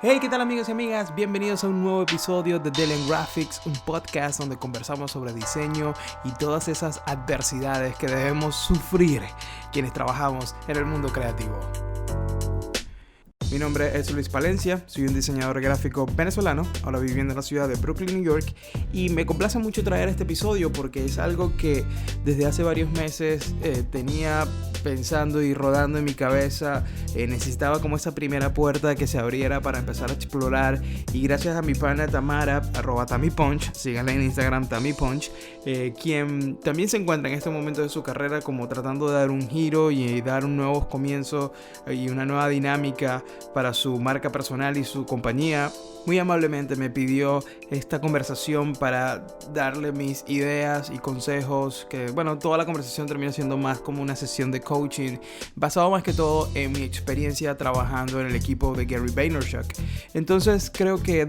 Hey, ¿qué tal amigos y amigas? Bienvenidos a un nuevo episodio de Delen Graphics, un podcast donde conversamos sobre diseño y todas esas adversidades que debemos sufrir quienes trabajamos en el mundo creativo. Mi nombre es Luis Palencia, soy un diseñador gráfico venezolano, ahora viviendo en la ciudad de Brooklyn, New York, y me complace mucho traer este episodio porque es algo que desde hace varios meses tenía pensando y rodando en mi cabeza. Necesitaba como esa primera puerta que se abriera para empezar a explorar, y gracias a mi pana Tamara, @TamiPunch, síganla en Instagram, TamiPunch, quien también se encuentra en este momento de su carrera como tratando de dar un giro y dar un nuevo comienzo y una nueva dinámica para su marca personal y su compañía. Muy amablemente me pidió esta conversación para darle mis ideas y consejos, que bueno, toda la conversación termina siendo más como una sesión de coaching, basado más que todo en mi experiencia trabajando en el equipo de Gary Vaynerchuk. Entonces creo que,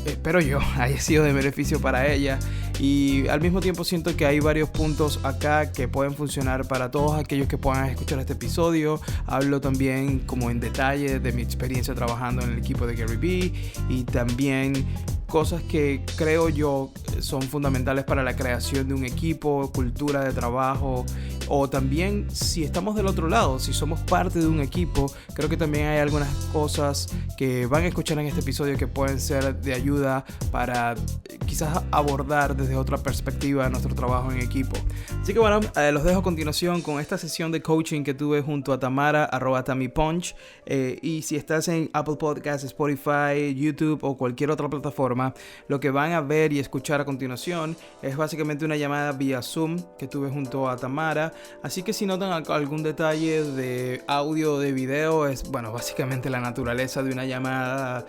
espero yo, haya sido de beneficio para ella, y al mismo tiempo siento que hay varios puntos acá que pueden funcionar para todos aquellos que puedan escuchar este episodio. Hablo también como en detalle de mi experiencia trabajando en el equipo de Gary Vee, y también cosas que creo yo son fundamentales para la creación de un equipo, cultura de trabajo, o también si estamos del otro lado, si somos parte de un equipo. Creo que también hay algunas cosas que van a escuchar en este episodio que pueden ser de ayuda para quizás abordar desde otra perspectiva nuestro trabajo en equipo. Así que bueno, los dejo a continuación con esta sesión de coaching que tuve junto a Tamara, @TamiPunch, y si estás en Apple Podcasts, Spotify, YouTube o cualquier otra plataforma, lo que van a ver y escuchar a continuación es básicamente una llamada vía Zoom que tuve junto a Tamara. Así que si notan algún detalle de audio o de video, es bueno, básicamente la naturaleza de una llamada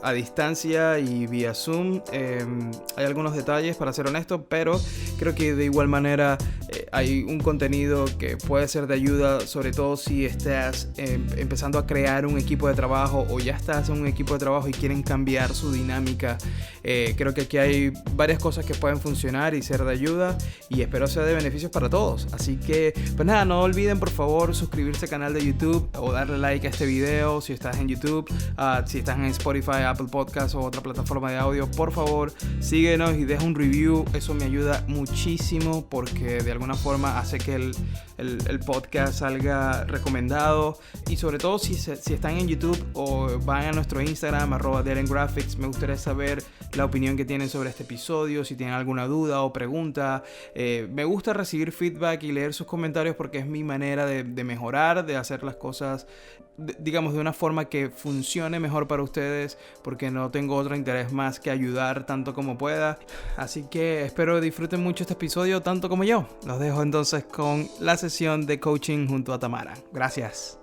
a distancia y vía Zoom. Hay algunos detalles, para ser honesto, pero creo que de igual manera hay un contenido que puede ser de ayuda, sobre todo si estás empezando a crear un equipo de trabajo o ya estás en un equipo de trabajo y quieren cambiar su dinámica. Creo que aquí hay varias cosas que pueden funcionar y ser de ayuda, y espero sea de beneficios para todos. Así que pues nada, no olviden por favor suscribirse al canal de YouTube o darle like a este video si estás en YouTube. Si estás en Spotify, Apple Podcasts o otra plataforma de audio, por favor síguenos y deja un review. Eso me ayuda muchísimo porque de alguna forma hace que el podcast salga recomendado. Y sobre todo si están en YouTube o van a nuestro Instagram @DelenGraphics, me gustaría saber la opinión que tienen sobre este episodio, si tienen alguna duda o pregunta. Me gusta recibir feedback y leer sus comentarios porque es mi manera de mejorar, de hacer las cosas digamos de una forma que funcione mejor para ustedes, porque no tengo otro interés más que ayudar tanto como pueda. Así que espero disfruten mucho este episodio tanto como yo. Los dejo entonces con la sesión de coaching junto a Tamara. Gracias.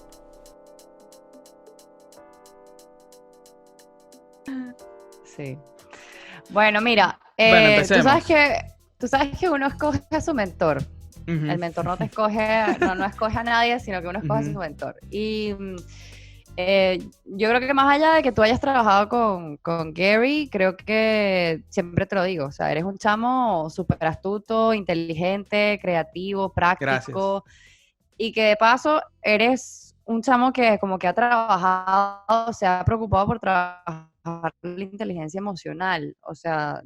Sí. Bueno, mira, Bueno, tú empecemos. sabes que uno escoge a su mentor. Uh-huh. El mentor no te escoge, no escoge a nadie, sino que uno escoge a Uh-huh. su mentor. Y yo creo que más allá de que tú hayas trabajado con Gary, creo que siempre te lo digo, o sea, eres un chamo súper astuto, inteligente, creativo, Gracias. práctico, y que de paso eres un chamo que como que ha trabajado, se ha preocupado por trabajar la inteligencia emocional. O sea,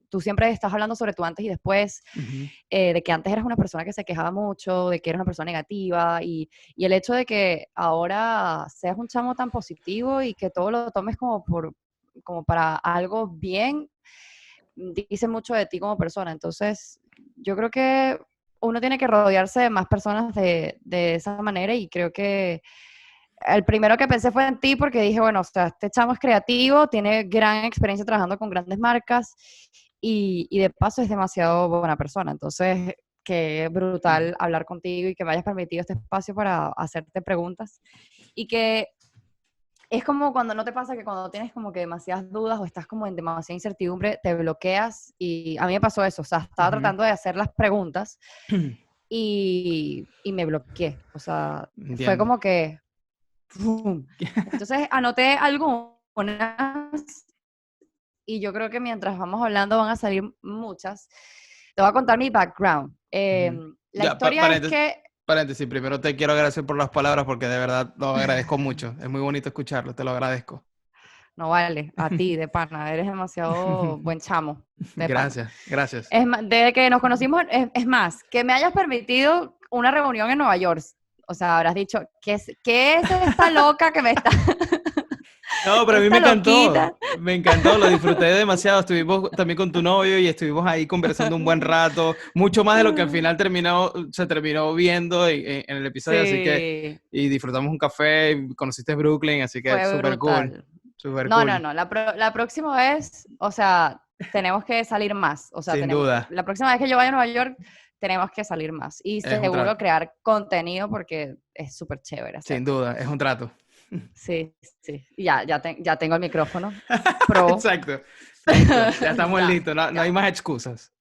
tú siempre estás hablando sobre tu antes y después, Uh-huh. de que antes eras una persona que se quejaba mucho, de que eras una persona negativa, y el hecho de que ahora seas un chamo tan positivo y que todo lo tomes como para algo bien, dice mucho de ti como persona. Entonces, yo creo que uno tiene que rodearse de más personas de esa manera, y creo que el primero que pensé fue en ti porque dije, bueno, o sea, este chamo es creativo, tiene gran experiencia trabajando con grandes marcas y de paso es demasiado buena persona. Entonces, qué Uh-huh. brutal hablar contigo y que me hayas permitido este espacio para hacerte preguntas, y que es como cuando no te pasa que cuando tienes como que demasiadas dudas o estás como en demasiada incertidumbre, te bloqueas, y a mí me pasó eso. O sea, estaba Uh-huh. tratando de hacer las preguntas y me bloqueé. O sea, fue Entiendo. como que ¡pum! Entonces anoté algunas, y yo creo que mientras vamos hablando van a salir muchas. Te voy a contar mi background. Uh-huh. La Ya, historia es que, paréntesis, primero te quiero agradecer por las palabras porque de verdad lo agradezco mucho. Es muy bonito escucharlo, te lo agradezco. No vale, a ti, de pana, eres demasiado buen chamo, de pana. Gracias, gracias. Es más, desde que nos conocimos, es más, que me hayas permitido una reunión en Nueva York. O sea, habrás dicho, ¿qué es esta loca que me está, No, pero a mí esta loquita? me encantó, lo disfruté demasiado. Estuvimos también con tu novio y estuvimos ahí conversando un buen rato, mucho más de lo que al final se terminó viendo en el episodio, así que, Sí, y disfrutamos un café, y conociste Brooklyn, así que fue súper cool, brutal. súper No, no, cool, no, la próxima vez, o sea, tenemos que salir más. O sea, sin duda, la próxima vez que yo vaya a Nueva York, tenemos que salir más. Y es un seguro trato, crear contenido porque es súper chévere sin hacerlo. duda, es un trato. Sí, sí. Ya tengo el micrófono pro. Exacto, listo, ya estamos Ya, listos, no hay ya. más excusas.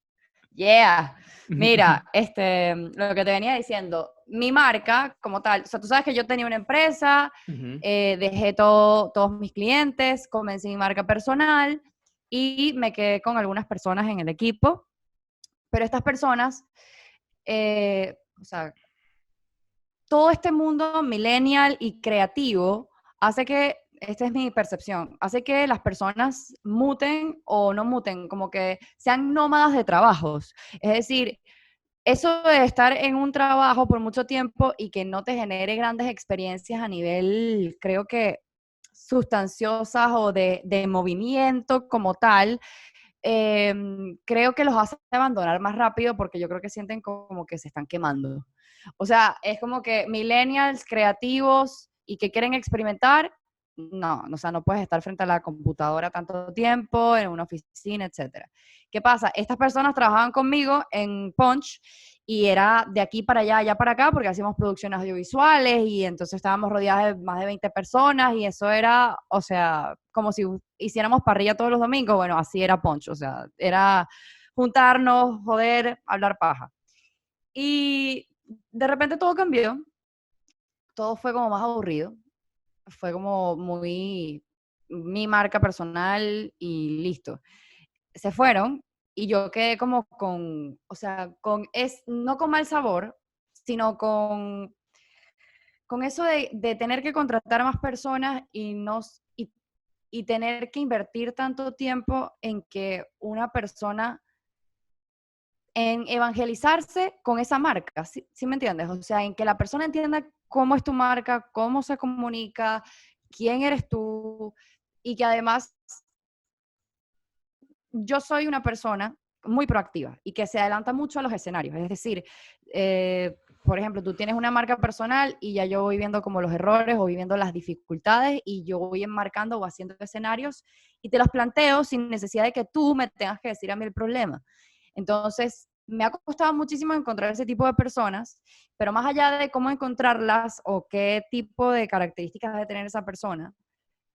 Yeah. Mira, lo que te venía diciendo, mi marca como tal, o sea, tú sabes que yo tenía una empresa, Ujú. dejé todos mis clientes, comencé mi marca personal y me quedé con algunas personas en el equipo, pero estas personas, o sea, todo este mundo millennial y creativo hace que, esta es mi percepción, hace que las personas muten o no muten, como que sean nómadas de trabajos. Es decir, eso de estar en un trabajo por mucho tiempo y que no te genere grandes experiencias a nivel, creo que sustanciosas o de movimiento como tal, creo que los hace abandonar más rápido porque yo creo que sienten como que se están quemando. O sea, es como que millennials creativos y que quieren experimentar, no, o sea, no puedes estar frente a la computadora tanto tiempo, en una oficina, etcétera. ¿Qué pasa? Estas personas trabajaban conmigo en Punch y era de aquí para allá, allá para acá, porque hacíamos producciones audiovisuales y entonces estábamos rodeados de más de 20 personas y eso era, o sea, como si hiciéramos parrilla todos los domingos, bueno, así era Punch, o sea, era juntarnos, joder, hablar paja. Y de repente todo cambió, todo fue como más aburrido, fue como muy mi marca personal y listo. Se fueron y yo quedé como con, o sea, no con mal sabor, sino con eso de tener que contratar más personas y tener que invertir tanto tiempo en que una persona en evangelizarse con esa marca, ¿sí me entiendes? O sea, en que la persona entienda cómo es tu marca, cómo se comunica, quién eres tú, y que además yo soy una persona muy proactiva y que se adelanta mucho a los escenarios. Es decir, por ejemplo, tú tienes una marca personal y ya yo voy viendo como los errores o voy viendo las dificultades y yo voy enmarcando o haciendo escenarios y te los planteo sin necesidad de que tú me tengas que decir a mí el problema. Entonces, me ha costado muchísimo encontrar ese tipo de personas, pero más allá de cómo encontrarlas o qué tipo de características debe tener esa persona,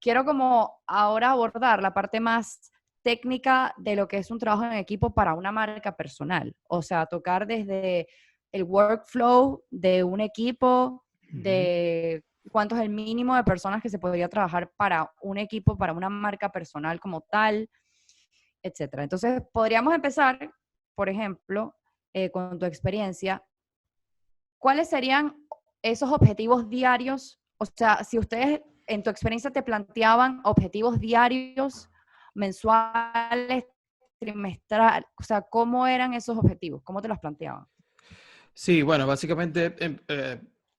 quiero como ahora abordar la parte más técnica de lo que es un trabajo en equipo para una marca personal. O sea, tocar desde el workflow de un equipo, Ujú. de cuánto es el mínimo de personas que se podría trabajar para un equipo, para una marca personal como tal, etcétera. Entonces, podríamos empezar, por ejemplo, con tu experiencia, ¿cuáles serían esos objetivos diarios? O sea, si ustedes en tu experiencia te planteaban objetivos diarios, mensuales, trimestrales, o sea, ¿cómo eran esos objetivos? ¿Cómo te los planteaban? Sí, bueno, básicamente,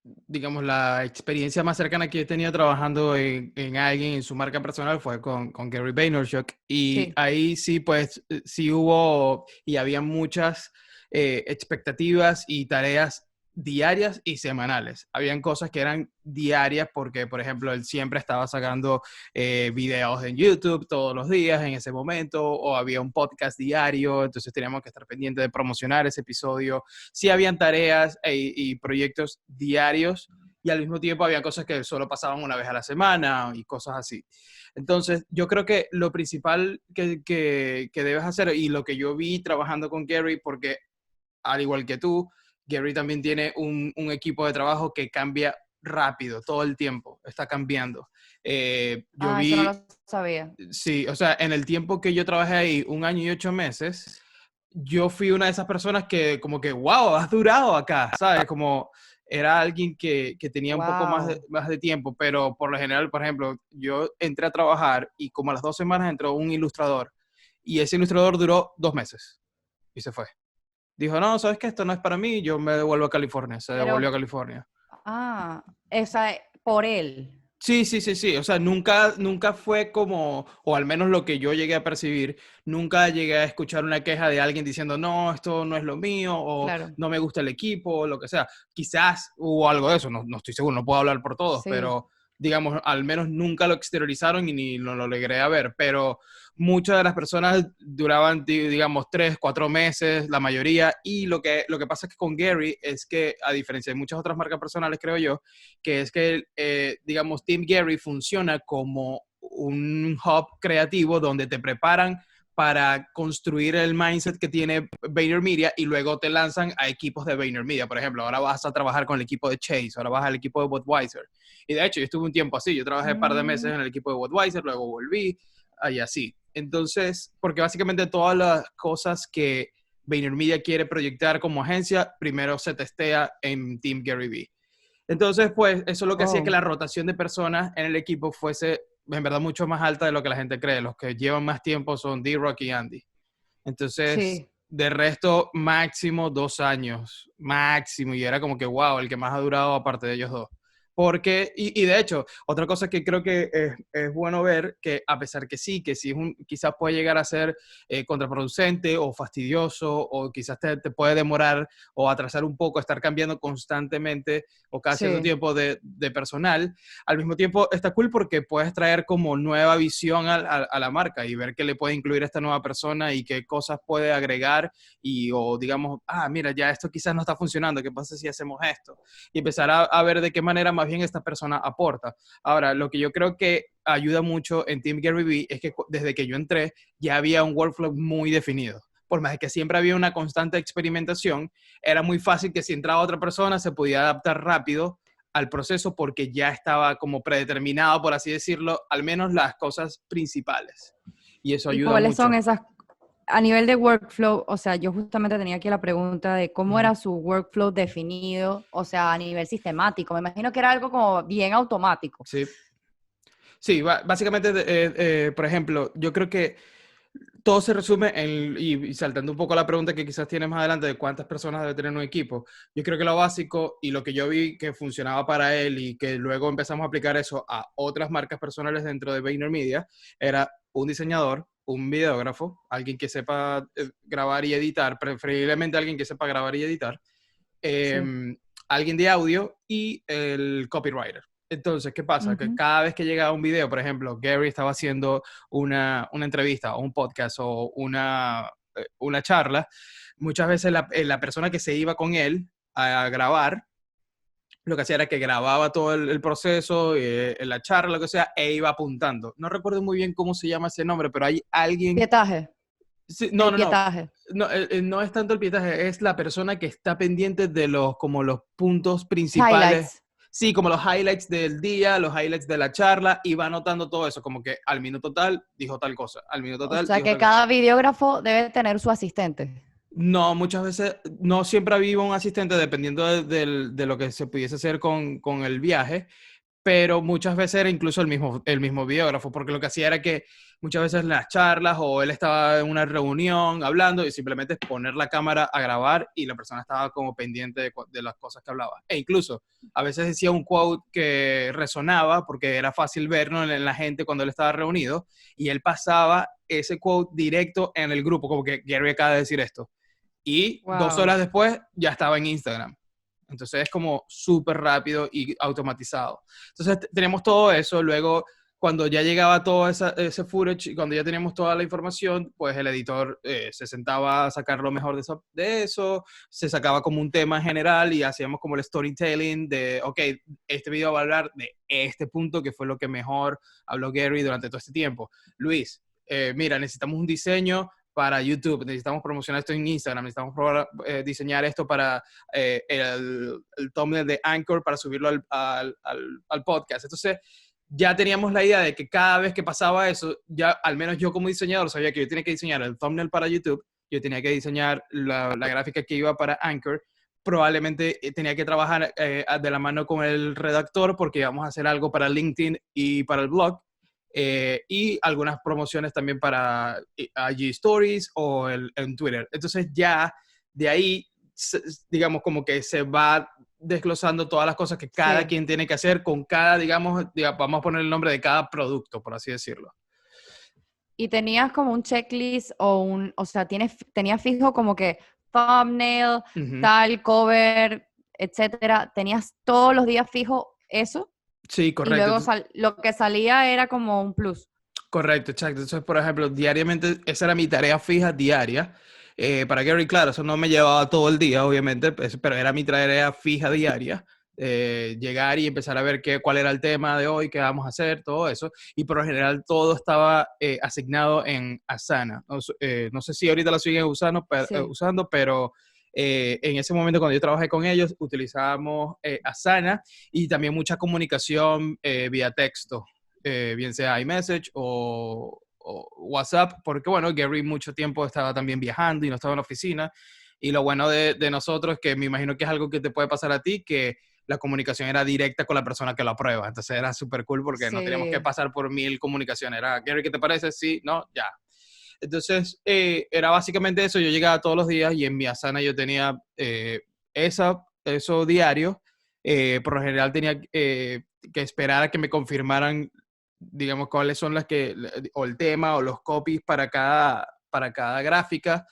digamos, la experiencia más cercana que he tenido trabajando en alguien, en su marca personal, fue con Gary Vaynerchuk. Y Sí. ahí sí, pues, sí hubo y había muchas expectativas y tareas diarias y semanales. Habían cosas que eran diarias porque, por ejemplo, él siempre estaba sacando videos en YouTube todos los días en ese momento, o había un podcast diario, entonces teníamos que estar pendientes de promocionar ese episodio. Sí habían tareas y proyectos diarios y al mismo tiempo había cosas que solo pasaban una vez a la semana y cosas así. Entonces, yo creo que lo principal que debes hacer y lo que yo vi trabajando con Gary, porque al igual que tú, Gary también tiene un equipo de trabajo que cambia rápido, todo el tiempo, está cambiando. Yo Ah, eso no lo vi, sabía. sí, o sea, en el tiempo que yo trabajé ahí, 1 año y 8 meses, yo fui una de esas personas que como que, wow, has durado acá, ¿sabes? Como era alguien que tenía un poco Wow. más de tiempo, pero por lo general, por ejemplo, yo entré a trabajar y como a las 2 semanas entró un ilustrador y ese ilustrador duró 2 meses y se fue. Dijo, no, ¿sabes qué? Esto no es para mí, yo me devuelvo a California. Se devolvió a Pero, California. esa, por él. Sí, sí, sí, sí. O sea, nunca fue como, o al menos lo que yo llegué a percibir, nunca llegué a escuchar una queja de alguien diciendo, no, esto no es lo mío, o Claro. no me gusta el equipo, o lo que sea. Quizás hubo algo de eso, no estoy seguro, no puedo hablar por todos, Sí, pero digamos, al menos nunca lo exteriorizaron y ni lo logré a ver. Pero muchas de las personas duraban, digamos, 3, 4 meses, la mayoría, y lo que pasa es que con Gary es que, a diferencia de muchas otras marcas personales, creo yo, que es que, digamos, Team Gary funciona como un hub creativo donde te preparan para construir el mindset que tiene VaynerMedia y luego te lanzan a equipos de VaynerMedia. Por ejemplo, ahora vas a trabajar con el equipo de Chase, ahora vas al equipo de Budweiser. Y de hecho, yo estuve un tiempo así, yo trabajé un par de meses Mm, en el equipo de Budweiser, luego volví, y así. Entonces, porque básicamente todas las cosas que VaynerMedia quiere proyectar como agencia, primero se testea en Team Gary Vee. Entonces, pues, eso es lo que hacía que oh, la rotación de personas en el equipo fuese, en verdad, mucho más alta de lo que la gente cree. Los que llevan más tiempo son D-Rock y Andy. Entonces, sí. de resto, máximo 2 años, máximo. Y era como que, wow, el que más ha durado aparte de ellos dos. Porque, y de hecho, otra cosa que creo que es bueno ver, que a pesar que sí quizás puede llegar a ser contraproducente o fastidioso, o quizás te puede demorar o atrasar un poco estar cambiando constantemente o cada cierto Sí. tiempo de personal, al mismo tiempo está cool porque puedes traer como nueva visión a la marca y ver qué le puede incluir a esta nueva persona y qué cosas puede agregar y o digamos, mira, ya esto quizás no está funcionando, ¿qué pasa si hacemos esto? Y empezar a ver de qué manera más bien esta persona aporta. Ahora, lo que yo creo que ayuda mucho en Team Gary Vee es que desde que yo entré ya había un workflow muy definido. Por más que siempre había una constante experimentación, era muy fácil que si entraba otra persona se podía adaptar rápido al proceso porque ya estaba como predeterminado, por así decirlo, al menos las cosas principales. Y eso ¿Y ayuda cuáles son mucho. esas, a nivel de workflow? O sea, yo justamente tenía aquí la pregunta de cómo Ujú. era su workflow definido, o sea, a nivel sistemático. Me imagino que era algo como bien automático. Sí, sí, básicamente, por ejemplo, yo creo que todo se resume en, y saltando un poco la pregunta que quizás tienes más adelante de cuántas personas debe tener un equipo, yo creo que lo básico y lo que yo vi que funcionaba para él y que luego empezamos a aplicar eso a otras marcas personales dentro de VaynerMedia era un diseñador, un videógrafo, alguien que sepa grabar y editar, preferiblemente alguien que sepa grabar y editar, Sí. alguien de audio y el copywriter. Entonces, ¿qué pasa? Que Ujú. cada vez que llegaba un video, por ejemplo, Gary estaba haciendo una entrevista o un podcast o una charla, muchas veces la persona que se iba con él a grabar, lo que hacía era que grababa todo el proceso, la charla, lo que sea, e iba apuntando. No recuerdo muy bien cómo se llama ese nombre, pero hay alguien. Pietaje, Sí, no, el no, no. pietaje. No, no es tanto el pietaje, es la persona que está pendiente de como los puntos principales. Highlights. Sí, como los highlights del día, los highlights de la charla, y va anotando todo eso, como que al minuto tal dijo tal cosa, al minuto O tal sea dijo que tal cosa. cada videógrafo debe tener su asistente. No, muchas veces, no siempre había un asistente dependiendo de lo que se pudiese hacer con el viaje, pero muchas veces era incluso el mismo videógrafo, porque lo que hacía era que muchas veces en las charlas o él estaba en una reunión hablando y simplemente poner la cámara a grabar y la persona estaba como pendiente de las cosas que hablaba. E incluso a veces decía un quote que resonaba porque era fácil verlo en la gente cuando él estaba reunido y él pasaba ese quote directo en el grupo, como que Gary acaba de decir esto. Y dos Wow. horas después ya estaba en Instagram. Entonces es como súper rápido y automatizado. Entonces tenemos todo eso. Luego, cuando ya llegaba todo ese footage y cuando ya teníamos toda la información, pues el editor se sentaba a sacar lo mejor de eso, se sacaba como un tema general y hacíamos como el storytelling de, ok, este video va a hablar de este punto que fue lo que mejor habló Gary durante todo este tiempo. Luis, mira, necesitamos un diseño para YouTube, necesitamos promocionar esto en Instagram, necesitamos diseñar esto para el thumbnail de Anchor para subirlo al podcast. Entonces, ya teníamos la idea de que cada vez que pasaba eso, ya al menos yo como diseñador sabía que yo tenía que diseñar el thumbnail para YouTube, yo tenía que diseñar la gráfica que iba para Anchor, probablemente tenía que trabajar de la mano con el redactor porque íbamos a hacer algo para LinkedIn y para el blog. Y algunas promociones también para IG Stories o en Twitter. Entonces ya de ahí, digamos, como que se va desglosando todas las cosas que cada Sí. quien tiene que hacer con cada, digamos, vamos a poner el nombre de cada producto, por así decirlo. Y tenías como un checklist o sea, tenías fijo como que thumbnail, Ujú. tal, cover, etcétera. ¿Tenías todos los días fijo eso? Sí, Y correcto. luego lo que salía era como un plus. Correcto, exacto. Entonces, por ejemplo, diariamente, esa era mi tarea fija diaria. Para Gary, claro, eso no me llevaba todo el día, obviamente, pero era mi tarea fija diaria. Llegar y empezar a ver cuál era el tema de hoy, qué vamos a hacer, todo eso. Y por lo general todo estaba asignado en Asana. No sé si ahorita lo siguen Sí. usando, pero en ese momento cuando yo trabajé con ellos utilizábamos Asana y también mucha comunicación vía texto, bien sea iMessage o WhatsApp, porque bueno, Gary mucho tiempo estaba también viajando y no estaba en la oficina. Y lo bueno de nosotros, que me imagino que es algo que te puede pasar a ti, que la comunicación era directa con la persona que lo aprueba. Entonces era súper cool porque no teníamos que Sí. pasar por 1000 comunicaciones. Era, Gary, ¿qué te parece? Sí, no, ya. Entonces era básicamente eso. Yo llegaba todos los días y en mi Asana yo tenía eso diario. Por lo general tenía que esperar a que me confirmaran, digamos, cuáles son o el tema o los copies para cada gráfica,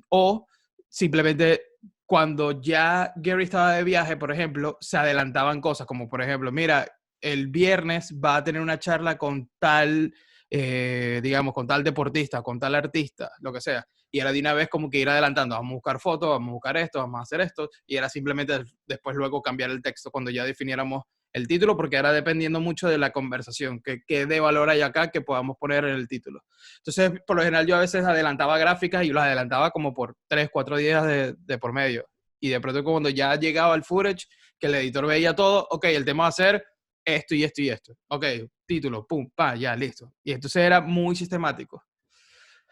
o simplemente cuando ya Gary estaba de viaje, por ejemplo, se adelantaban cosas, como por ejemplo, mira, el viernes va a tener una charla con tal, digamos, con tal deportista, con tal artista, lo que sea. Y era de una vez como que ir adelantando, vamos a buscar fotos, vamos a buscar esto, vamos a hacer esto, y era simplemente después luego cambiar el texto cuando ya definiéramos el título, porque era dependiendo mucho de la conversación, que de valor hay acá que podamos poner en el título. Entonces, por lo general yo a veces adelantaba gráficas y las adelantaba como por 3, 4 días de por medio. Y de pronto cuando ya llegaba el footage, que el editor veía todo, ok, el tema va a ser esto y esto y esto. Ok, título, pum, pa, ya, listo. Y entonces era muy sistemático.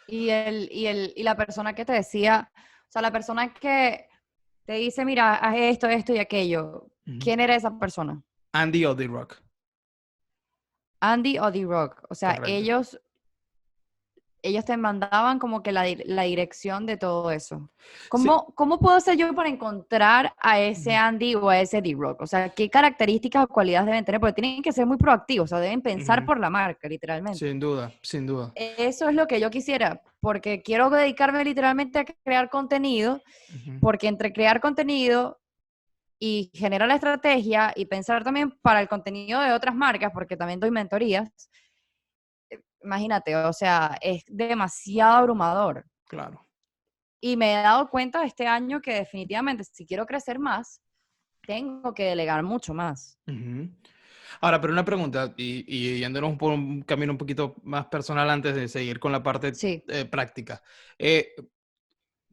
Y la persona que te decía, o sea, la persona que te dice, mira, haz esto, esto y aquello, Ujú. ¿quién era esa persona? Andy o D-Rock. Andy o D-Rock. O sea, Correcto. ellos te mandaban como que la dirección de todo eso. Sí. ¿Cómo puedo hacer yo para encontrar a ese Ujú. Andy o a ese D-Rock? O sea, ¿qué características o cualidades deben tener? Porque tienen que ser muy proactivos, o sea, deben pensar Ujú. por la marca, literalmente. Sin duda, sin duda. Eso es lo que yo quisiera, porque quiero dedicarme literalmente a crear contenido, Ujú. porque entre crear contenido y generar la estrategia y pensar también para el contenido de otras marcas, porque también doy mentorías, imagínate, o sea, es demasiado abrumador. Claro. Y me he dado cuenta este año que definitivamente si quiero crecer más, tengo que delegar mucho más. Ujú. Ahora, pero una pregunta, y yéndonos por un camino un poquito más personal antes de seguir con la parte Sí. práctica. Eh,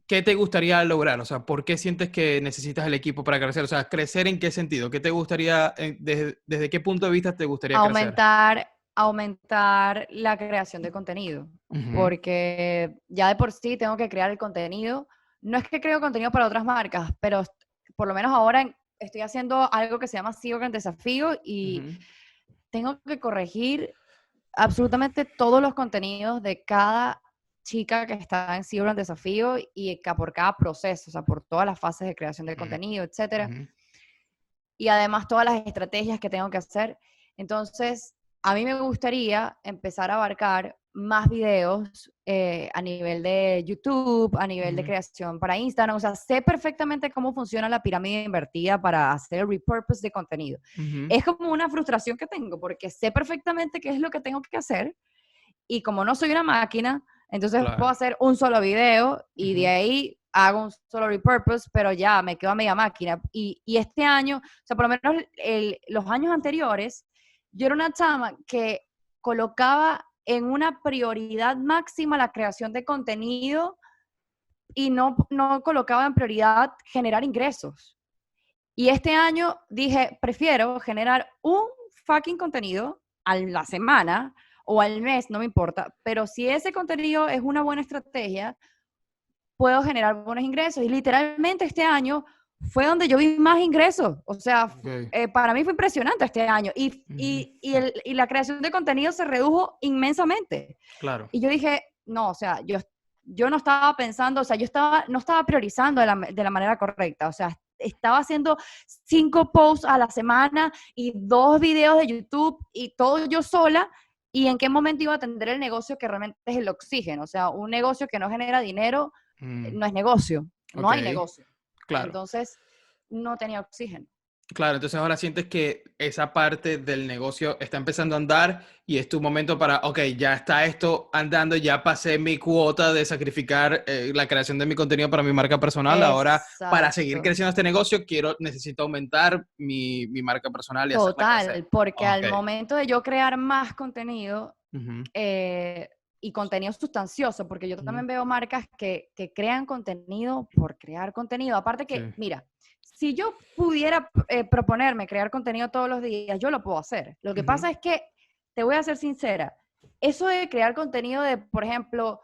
¿Qué te gustaría lograr? O sea, ¿por qué sientes que necesitas el equipo para crecer? O sea, ¿crecer en qué sentido? ¿Qué te gustaría, desde qué punto de vista te gustaría crecer? Aumentar la creación de contenido, Ujú. porque ya de por sí tengo que crear el contenido. No es que creo contenido para otras marcas, pero por lo menos ahora estoy haciendo algo que se llama SEO Gran Desafío y Ujú. tengo que corregir absolutamente todos los contenidos de cada chica que está en SEO Gran Desafío y por cada proceso, o sea, por todas las fases de creación de Ujú. contenido, etcétera, Ujú. y además todas las estrategias que tengo que hacer. Entonces, a mí me gustaría empezar a abarcar más videos a nivel de YouTube, a nivel de Ujú. creación para Instagram. O sea, sé perfectamente cómo funciona la pirámide invertida para hacer el repurpose de contenido. Ujú. Es como una frustración que tengo porque sé perfectamente qué es lo que tengo que hacer y como no soy una máquina, entonces puedo Claro. hacer un solo video y de Ujú. ahí hago un solo repurpose, pero ya me quedo a media máquina. Y este año, o sea, por lo menos los años anteriores, yo era una chama que colocaba en una prioridad máxima la creación de contenido y no colocaba en prioridad generar ingresos. Y este año dije, prefiero generar un fucking contenido a la semana o al mes, no me importa, pero si ese contenido es una buena estrategia, puedo generar buenos ingresos. Y literalmente este año fue donde yo vi más ingresos. O sea, Ok. para mí fue impresionante este año. Ujú. Y la creación de contenido se redujo inmensamente. Claro. Y yo dije, no, o sea, yo no estaba pensando, o sea, no estaba priorizando de la manera correcta. O sea, estaba haciendo 5 posts a la semana y 2 videos de YouTube y todo yo sola. ¿Y en qué momento iba a atender el negocio que realmente es el oxígeno? O sea, un negocio que no genera dinero Mm, no es negocio, no ok, hay negocio. claro. Entonces, no tenía oxígeno. Claro, entonces ahora sientes que esa parte del negocio está empezando a andar y es tu momento para, ok, ya está esto andando, ya pasé mi cuota de sacrificar la creación de mi contenido para mi marca personal. Ahora, para seguir Exacto. creciendo este negocio, necesito aumentar mi marca personal y hacerla crecer. Total, porque Ok. al momento de yo crear más contenido Ujú, eh, y contenido sustancioso, porque yo ujú, también veo marcas que crean contenido por crear contenido. Aparte sí. que, mira, si yo pudiera proponerme crear contenido todos los días, yo lo puedo hacer. Lo que Ujú, pasa es que, te voy a ser sincera, eso de crear contenido de, por ejemplo,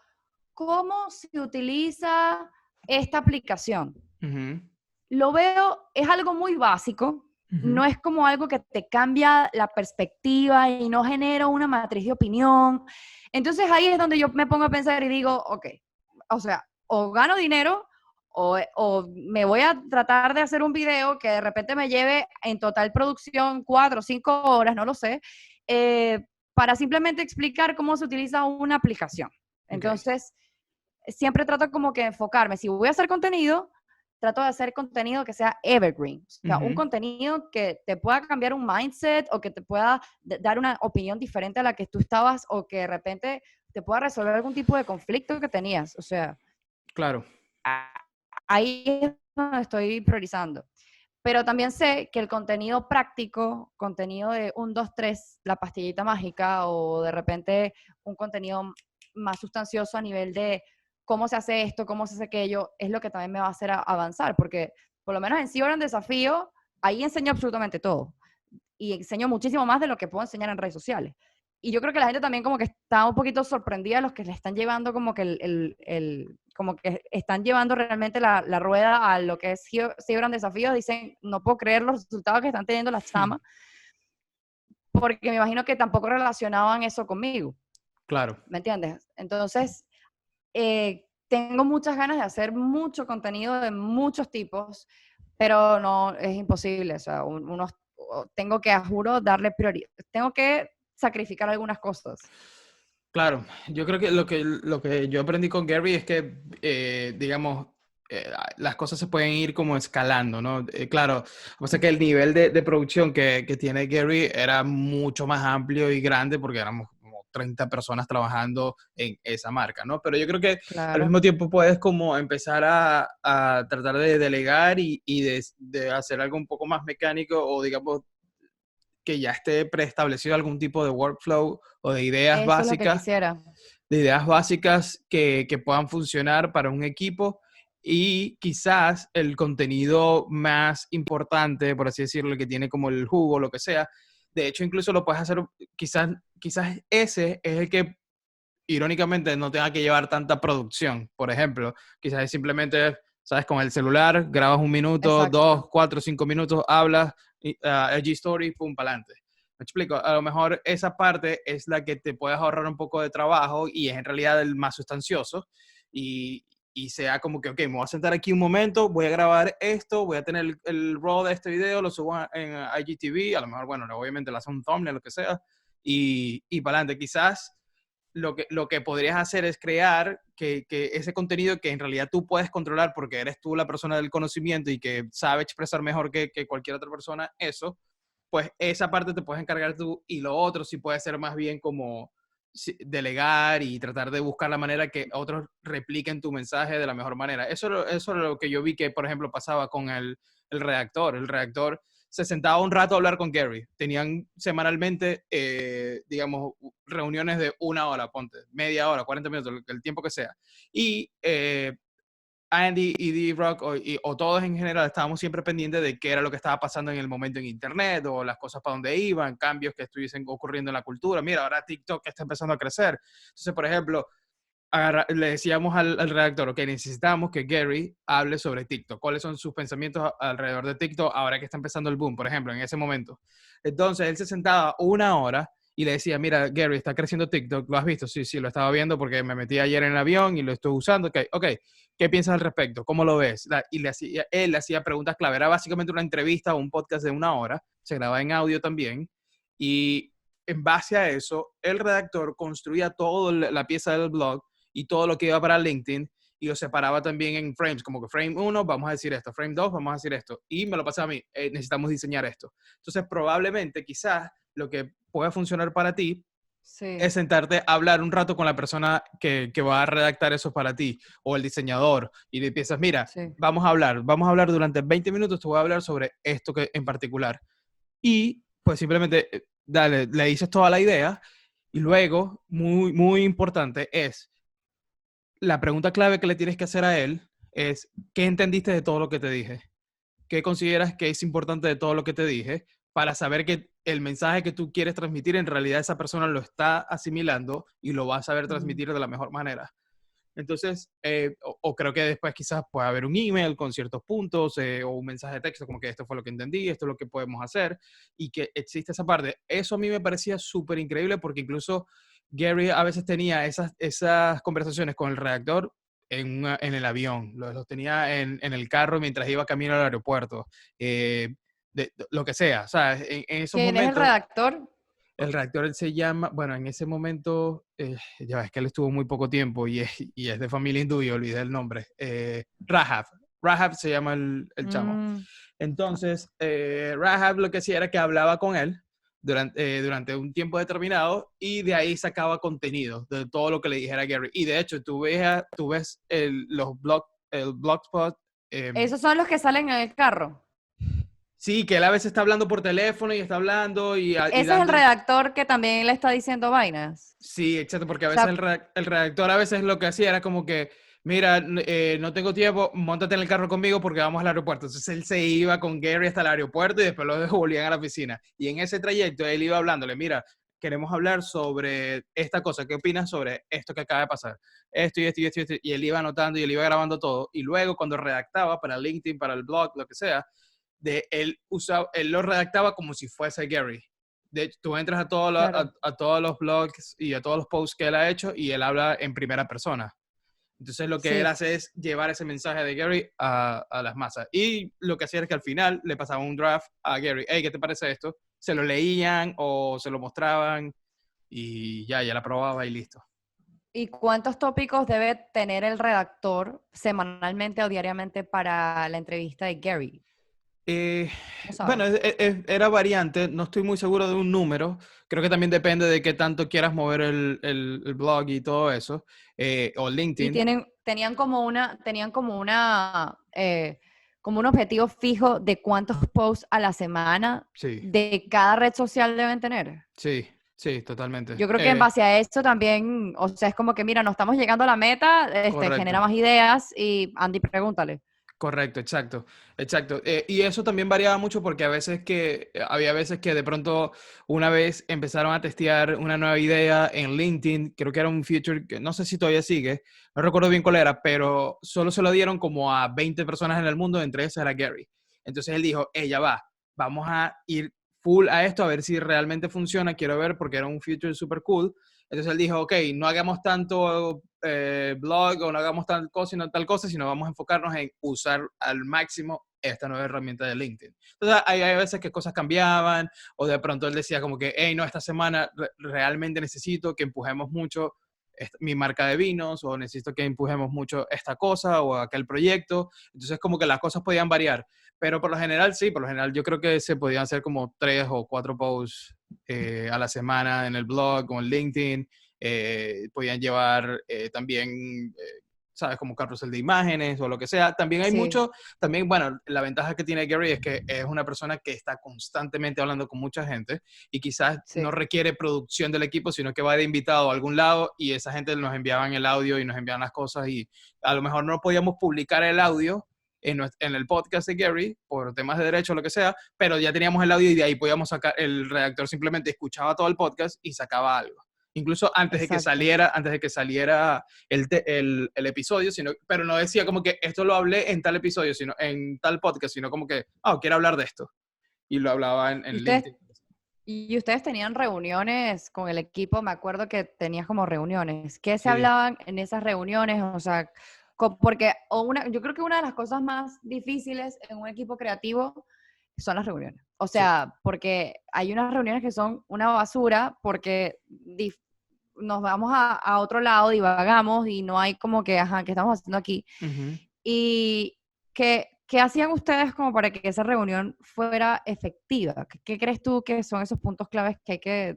cómo se utiliza esta aplicación. ujú, Lo veo, es algo muy básico, ujú. no es como algo que te cambia la perspectiva y no genera una matriz de opinión. Entonces ahí es donde yo me pongo a pensar y digo, ok, o sea, o gano dinero o me voy a tratar de hacer un video que de repente me lleve en total producción 4 o 5 horas, no lo sé, para simplemente explicar cómo se utiliza una aplicación. Ok. Entonces, siempre trato como que enfocarme, si voy a hacer contenido, trato de hacer contenido que sea evergreen, o sea, un Ujú. contenido que te pueda cambiar un mindset o que te pueda dar una opinión diferente a la que tú estabas o que de repente te pueda resolver algún tipo de conflicto que tenías. O sea, Claro. ahí es donde estoy priorizando. Pero también sé que el contenido práctico, contenido de un 2 3 la pastillita mágica, o de repente un contenido más sustancioso a nivel de cómo se hace esto, cómo se hace aquello, es lo que también me va a hacer avanzar, porque por lo menos en Cyber Desafío, ahí enseño absolutamente todo. Y enseño muchísimo más de lo que puedo enseñar en redes sociales. Y yo creo que la gente también como que está un poquito sorprendida los que le están llevando como que como que están llevando realmente la rueda a lo que es Cyber Desafíos. Dicen, no puedo creer los resultados que están teniendo las Hmm, chamas, porque me imagino que tampoco relacionaban eso conmigo, claro. ¿me entiendes? Entonces, tengo muchas ganas de hacer mucho contenido de muchos tipos, pero no, es imposible. O sea, tengo que, juro, darle prioridad. Tengo que sacrificar algunas cosas. Claro, yo creo que lo que yo aprendí con Gary es que, digamos, las cosas se pueden ir como escalando, ¿no? Claro, o sea que el nivel de producción que tiene Gary era mucho más amplio y grande porque éramos como 30 personas trabajando en esa marca, ¿no? Pero yo creo que al Claro. mismo tiempo puedes como empezar a tratar de delegar y de hacer algo un poco más mecánico o, digamos, que ya esté preestablecido algún tipo de workflow o Eso es lo que quisiera. de ideas básicas que puedan funcionar para un equipo y quizás el contenido más importante, por así decirlo, el que tiene como el jugo, lo que sea. De hecho, incluso lo puedes hacer, quizás ese es el que irónicamente no tenga que llevar tanta producción. Por ejemplo, quizás es simplemente, sabes, con el celular, grabas un minuto, Exacto. 2, 4, 5 minutos, hablas, IG Story, pum, para adelante. Me explico, a lo mejor esa parte es la que te puedes ahorrar un poco de trabajo y es en realidad el más sustancioso y sea como que, ok, me voy a sentar aquí un momento, voy a grabar esto, voy a tener el raw de este video, lo subo en IGTV, a lo mejor, bueno, obviamente le hace un thumbnail, lo que sea, y para adelante. Quizás lo que podrías hacer es crear que ese contenido que en realidad tú puedes controlar porque eres tú la persona del conocimiento y que sabe expresar mejor que cualquier otra persona eso, pues esa parte te puedes encargar tú y lo otro sí puede ser más bien como delegar y tratar de buscar la manera que otros repliquen tu mensaje de la mejor manera. Eso es lo que yo vi que, por ejemplo, pasaba con el redactor. El redactor se sentaba un rato a hablar con Gary. Tenían semanalmente, digamos, reuniones de 1 hora, ponte, media hora, 40 minutos, el tiempo que sea. Y Andy y D-Rock o todos en general estábamos siempre pendientes de qué era lo que estaba pasando en el momento en Internet o las cosas para dónde iban, cambios que estuviesen ocurriendo en la cultura. Mira, ahora TikTok está empezando a crecer. Entonces, por ejemplo, le decíamos al redactor, que necesitamos que Gary hable sobre TikTok. ¿Cuáles son sus pensamientos alrededor de TikTok ahora que está empezando el boom, por ejemplo, en ese momento? Entonces, él se sentaba una hora y le decía, mira, Gary, está creciendo TikTok, ¿lo has visto? Sí, sí, lo estaba viendo porque me metí ayer en el avión y lo estoy usando. Ok, ¿qué piensas al respecto? ¿Cómo lo ves? Y él le hacía preguntas clave. Era básicamente una entrevista o un podcast de una hora, se grababa en audio también, y en base a eso, el redactor construía toda la pieza del blog y todo lo que iba para LinkedIn y lo separaba también en frames, como que frame 1, vamos a decir esto, frame 2, vamos a decir esto, y me lo pasaba a mí, necesitamos diseñar esto. Entonces, probablemente, quizás, lo que pueda funcionar para ti es Sí, sentarte a hablar un rato con la persona que va a redactar eso para ti, o el diseñador, y le piensas, mira, sí. vamos a hablar durante 20 minutos, te voy a hablar sobre esto que, en particular. Y pues simplemente, dale, le dices toda la idea, y luego, muy, muy importante, es la pregunta clave que le tienes que hacer a él es, ¿qué entendiste de todo lo que te dije? ¿Qué consideras que es importante de todo lo que te dije? Para saber que el mensaje que tú quieres transmitir, en realidad esa persona lo está asimilando y lo va a saber Mm. transmitir de la mejor manera. Entonces, o creo que después quizás pueda haber un email con ciertos puntos, o un mensaje de texto como que esto fue lo que entendí, esto es lo que podemos hacer, y que existe esa parte. Eso a mí me parecía súper increíble porque incluso Gary a veces tenía esas conversaciones con el redactor en el avión, los tenía en el carro mientras iba camino al aeropuerto, lo que sea, o sea, en esos ¿Quién es el momentos redactor? el reactor él se llama, bueno, en ese momento, ya es que él estuvo muy poco tiempo y es de familia hindú y olvidé el nombre. Rahab. Rahab se llama el chamo. Mm, Entonces, Rahab lo que hacía era que hablaba con él durante un tiempo determinado y de ahí sacaba contenido de todo lo que le dijera Gary. Y de hecho, tú ves el blogspot. Esos son los que salen en el carro. Sí, que él a veces está hablando por teléfono y está hablando y Ese es el dando. redactor que también le está diciendo vainas. Sí, exacto, porque a O veces sea, el redactor a veces lo que hacía era como que, mira, no tengo tiempo, móntate en el carro conmigo porque vamos al aeropuerto. Entonces él se iba con Gary hasta el aeropuerto y después lo devolvían a la oficina. Y en ese trayecto él iba hablándole, mira, queremos hablar sobre esta cosa, ¿qué opinas sobre esto que acaba de pasar? Esto y esto y esto y esto. Y él iba anotando y él iba grabando todo. Y luego cuando redactaba para LinkedIn, para el blog, lo que sea, él lo redactaba como si fuese Gary. De hecho, tú entras claro. a todos los blogs y a todos los posts que él ha hecho y él habla en primera persona. Entonces lo que él Sí. hace es llevar ese mensaje de Gary a las masas. Y lo que hacía es que al final le pasaba un draft a Gary. Hey, ¿qué te parece esto? Se lo leían o se lo mostraban y ya la probaba y listo. ¿Y cuántos tópicos debe tener el redactor semanalmente o diariamente para la entrevista de Gary? Eh, ¿No bueno, sabes? era variante, no estoy muy seguro de un número, creo que también depende de qué tanto quieras mover el blog y todo eso, o Y LinkedIn, como un objetivo fijo de cuántos posts a la semana sí, de cada red social deben tener. sí, sí, totalmente. Yo creo que en base a eso también, o sea, es como que, mira, no estamos llegando a la meta, Correcto. genera más ideas y Andy, pregúntale. Correcto, exacto, exacto. Y eso también variaba mucho porque había veces que de pronto una vez empezaron a testear una nueva idea en LinkedIn, creo que era un feature que no sé si todavía sigue, no recuerdo bien cuál era, pero solo se lo dieron como a 20 personas en el mundo, entre esas era Gary. Entonces él dijo, ya va, vamos a ir full a esto a ver si realmente funciona, quiero ver porque era un feature super cool. Entonces él dijo, ok, no hagamos tanto blog o no hagamos tal cosa, sino vamos a enfocarnos en usar al máximo esta nueva herramienta de LinkedIn. Entonces hay veces que cosas cambiaban o de pronto él decía como que, hey, no, esta semana realmente necesito que empujemos mucho mi marca de vinos o necesito que empujemos mucho esta cosa o aquel proyecto. Entonces como que las cosas podían variar. Pero por lo general, sí, por lo general yo creo que se podían hacer como 3 o 4 posts a la semana en el blog o en LinkedIn. Podían llevar también, ¿sabes? Como carrusel de imágenes o lo que sea. También hay Sí, mucho, también, bueno, la ventaja que tiene Gary es que es una persona que está constantemente hablando con mucha gente y quizás no sí. requiere producción del equipo, sino que va de invitado a algún lado y esa gente nos enviaban el audio y nos enviaban las cosas y a lo mejor no podíamos publicar el audio en el podcast de Gary por temas de derecho o lo que sea, pero ya teníamos el audio y de ahí podíamos sacar, el redactor simplemente escuchaba todo el podcast y sacaba algo. incluso exacto. antes de que saliera el episodio, pero no decía como que esto lo hablé en tal episodio, sino en tal podcast, sino como que, quiero hablar de esto. Y lo hablaba en ¿Y ustedes, LinkedIn. y ustedes tenían reuniones con el equipo? Me acuerdo que tenías como reuniones. ¿Qué se Sí, hablaban en esas reuniones? O sea, porque yo creo que una de las cosas más difíciles en un equipo creativo son las reuniones. O sí. sea, porque hay unas reuniones que son una basura porque nos vamos a otro lado, divagamos y no hay como que, ajá, ¿qué estamos haciendo aquí? Ujú. ¿Y qué hacían ustedes como para que esa reunión fuera efectiva? ¿Qué crees tú que son esos puntos claves que hay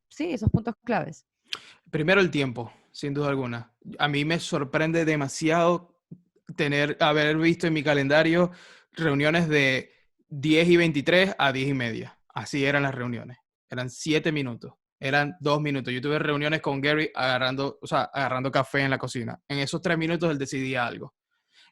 sí, esos puntos claves? Primero el tiempo, sin duda alguna. A mí me sorprende demasiado haber visto en mi calendario reuniones de 10:23 a 10:30. Así eran las reuniones. Eran 7 minutos. Eran 2 minutos. Yo tuve reuniones con Gary agarrando café en la cocina. En esos 3 minutos él decidía algo.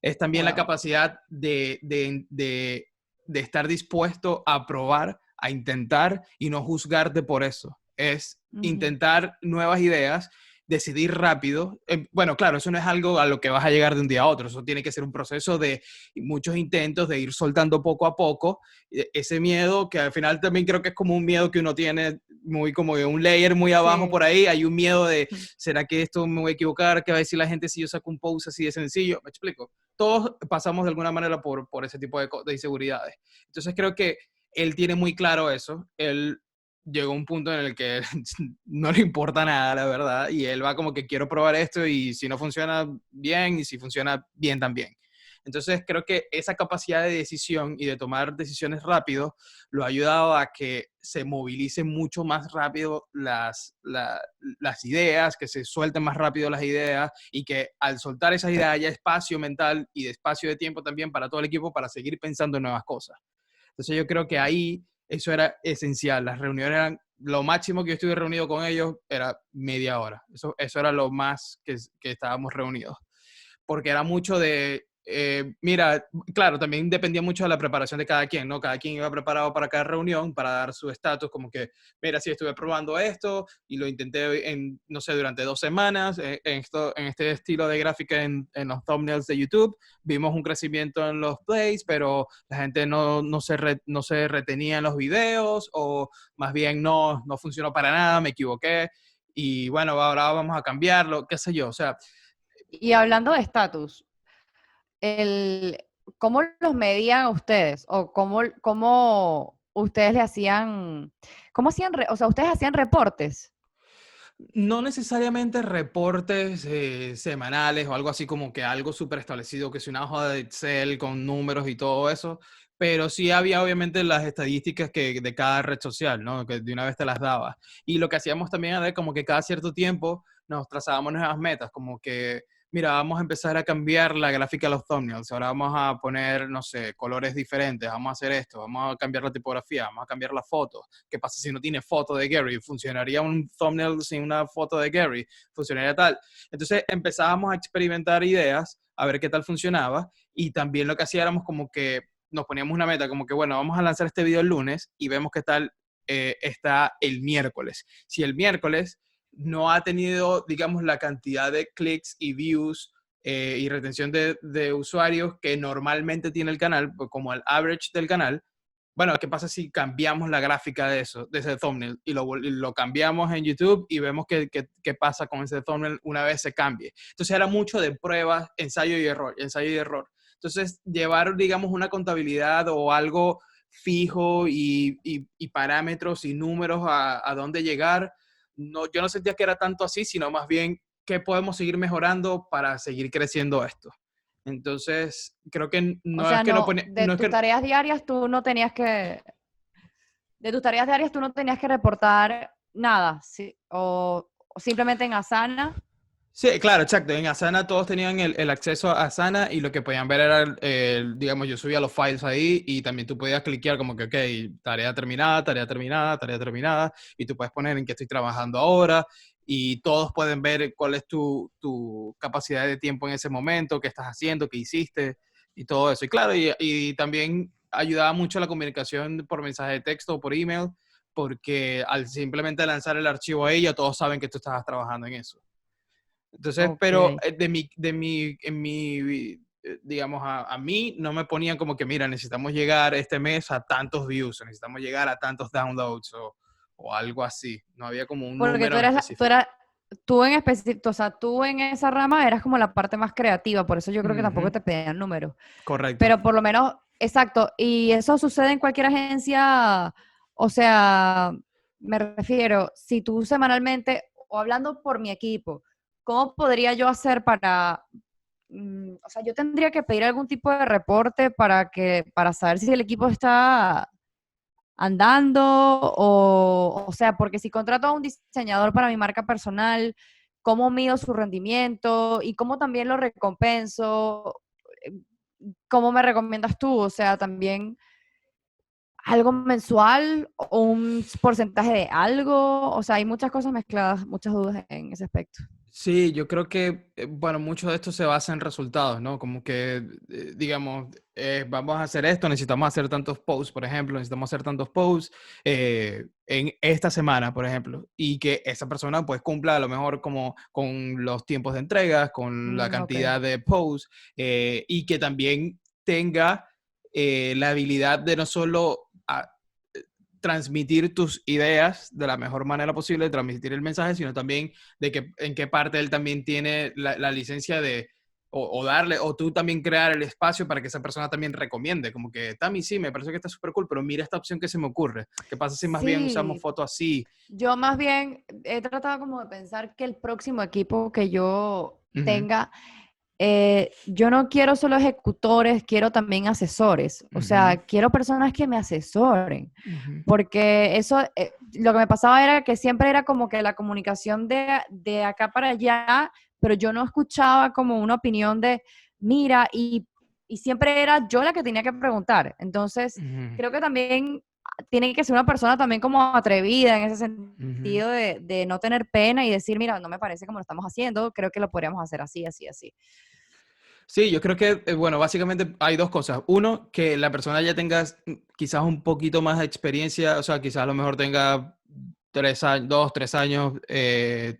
Es también la Wow. capacidad de estar dispuesto a probar, a intentar y no juzgarte por eso. Es Ujú. intentar nuevas ideas, decidir rápido. Bueno, claro, eso no es algo a lo que vas a llegar de un día a otro. Eso tiene que ser un proceso de muchos intentos, de ir soltando poco a poco. Ese miedo, que al final también creo que es como un miedo que uno tiene muy como de un layer muy abajo por Sí. ahí. Hay un miedo de, ¿será que esto me voy a equivocar? ¿Qué va a decir la gente si yo saco un post así de sencillo? ¿Me explico? Todos pasamos de alguna manera por ese tipo de inseguridades. Entonces creo que él tiene muy claro eso. Él llegó a un punto en el que no le importa nada, la verdad, y él va como que quiero probar esto y si no funciona bien y si funciona bien también. Entonces creo que esa capacidad de decisión y de tomar decisiones rápido lo ha ayudado a que se movilicen mucho más rápido las ideas, que se suelten más rápido las ideas y que al soltar esas ideas haya espacio mental y de espacio de tiempo también para todo el equipo para seguir pensando en nuevas cosas. Entonces yo creo que ahí eso era esencial. Las reuniones eran lo máximo que yo estuve reunido con ellos era media hora. Eso era lo más que estábamos reunidos porque era mucho de, mira, claro, también dependía mucho de la preparación de cada quien, ¿no? Cada quien iba preparado para cada reunión, para dar su estatus, como que, mira, sí, estuve probando esto y lo intenté no sé, durante 2 semanas, en este estilo de gráfica en los thumbnails de YouTube, vimos un crecimiento en los plays, pero la gente no se retenía en los videos o más bien no funcionó para nada, me equivoqué y bueno, ahora vamos a cambiarlo, qué sé yo, o sea, Y hablando de estatus, el, ¿cómo los medían ustedes? ¿O cómo ustedes le hacían, o sea, ustedes hacían reportes? no necesariamente reportes semanales o algo así como que algo súper establecido, que es una hoja de Excel con números y todo eso, pero sí había obviamente las estadísticas de cada red social, ¿no? Que de una vez te las daba. Y lo que hacíamos también era como que cada cierto tiempo nos trazábamos nuevas metas, como que, mira, vamos a empezar a cambiar la gráfica de los thumbnails, ahora vamos a poner, no sé, colores diferentes, vamos a hacer esto, vamos a cambiar la tipografía, vamos a cambiar las fotos. ¿Qué pasa si no tiene foto de Gary? ¿Funcionaría un thumbnail sin una foto de Gary? ¿Funcionaría tal? Entonces empezábamos a experimentar ideas, a ver qué tal funcionaba, y también lo que hacíamos como que nos poníamos una meta, como que bueno, vamos a lanzar este video el lunes y vemos qué tal está el miércoles. Si el miércoles no ha tenido, digamos, la cantidad de clics y views y retención de usuarios que normalmente tiene el canal, pues como el average del canal, bueno, ¿qué pasa si cambiamos la gráfica de eso, de ese thumbnail y lo cambiamos en YouTube y vemos qué pasa con ese thumbnail una vez se cambie? Entonces era mucho de pruebas, ensayo y error, ensayo y error. Entonces llevar, digamos, una contabilidad o algo fijo y parámetros y números a dónde llegar, no, yo no sentía que era tanto así, sino más bien qué podemos seguir mejorando para seguir creciendo esto. Entonces, creo que O no es sea, que no no, pone, no es que de tus tareas diarias tú no tenías que reportar nada, ¿sí? O simplemente en Asana. sí, claro, exacto. En Asana todos tenían el acceso a Asana y lo que podían ver era, digamos, yo subía los files ahí y también tú podías cliquear como que, ok, tarea terminada, tarea terminada, tarea terminada, y tú puedes poner en qué estoy trabajando ahora y todos pueden ver cuál es tu capacidad de tiempo en ese momento, qué estás haciendo, qué hiciste y todo eso. Y claro, y también ayudaba mucho la comunicación por mensaje de texto o por email porque al simplemente lanzar el archivo ahí ya todos saben que tú estabas trabajando en eso. Entonces, Ok. pero digamos, a mí no me ponían como que, mira, necesitamos llegar este mes a tantos views, o necesitamos llegar a tantos downloads, o algo así. No había como un Porque número en específico. tú en específico, o sea, tú en esa rama eras como la parte más creativa, por eso yo creo que tampoco Ujú, te pedían números. correcto. Pero por lo menos, exacto, y eso sucede en cualquier agencia, o sea, me refiero, si tú semanalmente, o hablando por mi equipo, ¿cómo podría yo hacer para, o sea, yo tendría que pedir algún tipo de reporte para saber si el equipo está andando o sea, porque si contrato a un diseñador para mi marca personal, ¿cómo mido su rendimiento y cómo también lo recompenso? Eh, ¿Cómo me recomiendas tú? O sea, también algo mensual o un porcentaje de algo, o sea, hay muchas cosas mezcladas, muchas dudas en ese aspecto. Sí, yo creo que, bueno, mucho de esto se basa en resultados, ¿no? Como que, digamos, vamos a hacer esto, necesitamos hacer tantos posts, por ejemplo, necesitamos hacer tantos posts en esta semana, por ejemplo, y que esa persona pues cumpla a lo mejor como con los tiempos de entregas, con la Ok. cantidad de posts, y que también tenga la habilidad de no solo transmitir tus ideas de la mejor manera posible, transmitir el mensaje, sino también de que en qué parte él también tiene la licencia de, o darle, o tú también crear el espacio para que esa persona también recomiende, como que, Tami, sí, me parece que está súper cool, pero mira esta opción que se me ocurre. ¿Qué pasa si más bien usamos Sí, fotos así? yo más bien he tratado como de pensar que el próximo equipo que yo Ujú, tenga, yo no quiero solo ejecutores, quiero también asesores. O ujú, sea, quiero personas que me asesoren. ujú, Porque eso, lo que me pasaba era que siempre era como que la comunicación de acá para allá, pero yo no escuchaba como una opinión de, mira, y siempre era yo la que tenía que preguntar. Entonces, ujú, creo que también tiene que ser una persona también como atrevida en ese ujú. sentido de no tener pena y decir, mira, no me parece como lo estamos haciendo, creo que lo podríamos hacer así, así, así. Sí, yo creo que, bueno, básicamente hay dos cosas. Uno, que la persona ya tenga quizás un poquito más de experiencia, o sea, quizás a lo mejor tenga 3 años, 2, 3 años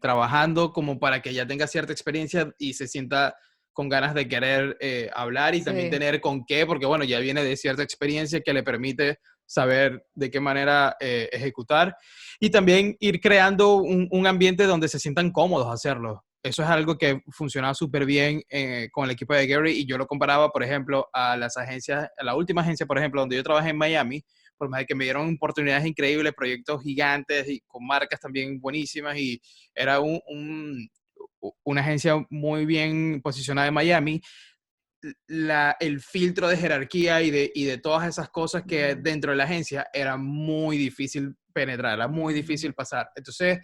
trabajando, como para que ya tenga cierta experiencia y se sienta con ganas de querer hablar y también Sí. tener con qué, porque bueno, ya viene de cierta experiencia que le permite saber de qué manera ejecutar y también ir creando un ambiente donde se sientan cómodos hacerlo. Eso es algo que funcionaba súper bien con el equipo de Gary y yo lo comparaba, por ejemplo, a las agencias, a la última agencia, por ejemplo, donde yo trabajé en Miami, por más de que me dieron oportunidades increíbles, proyectos gigantes y con marcas también buenísimas y era una agencia muy bien posicionada en Miami. El filtro de jerarquía y de todas esas cosas que Mm, dentro de la agencia era muy difícil penetrar, era muy mm, difícil pasar. Entonces,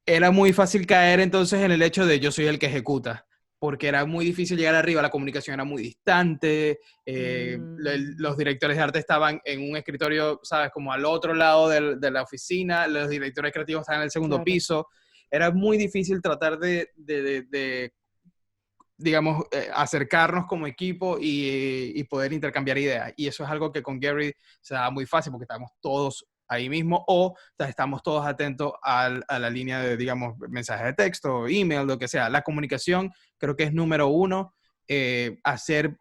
era muy fácil caer entonces en el hecho de yo soy el que ejecuta, porque era muy difícil llegar arriba, la comunicación era muy distante, los mm, directores de arte estaban en un escritorio, ¿sabes? Como al otro lado de la oficina, los directores creativos estaban en el segundo claro. piso, era muy difícil tratar de digamos, acercarnos como equipo y poder intercambiar ideas. Y eso es algo que con Gary se da muy fácil porque estamos todos ahí mismo o estamos todos atentos a la línea de, digamos, mensaje de texto, email, lo que sea. La comunicación creo que es número uno. Hacer,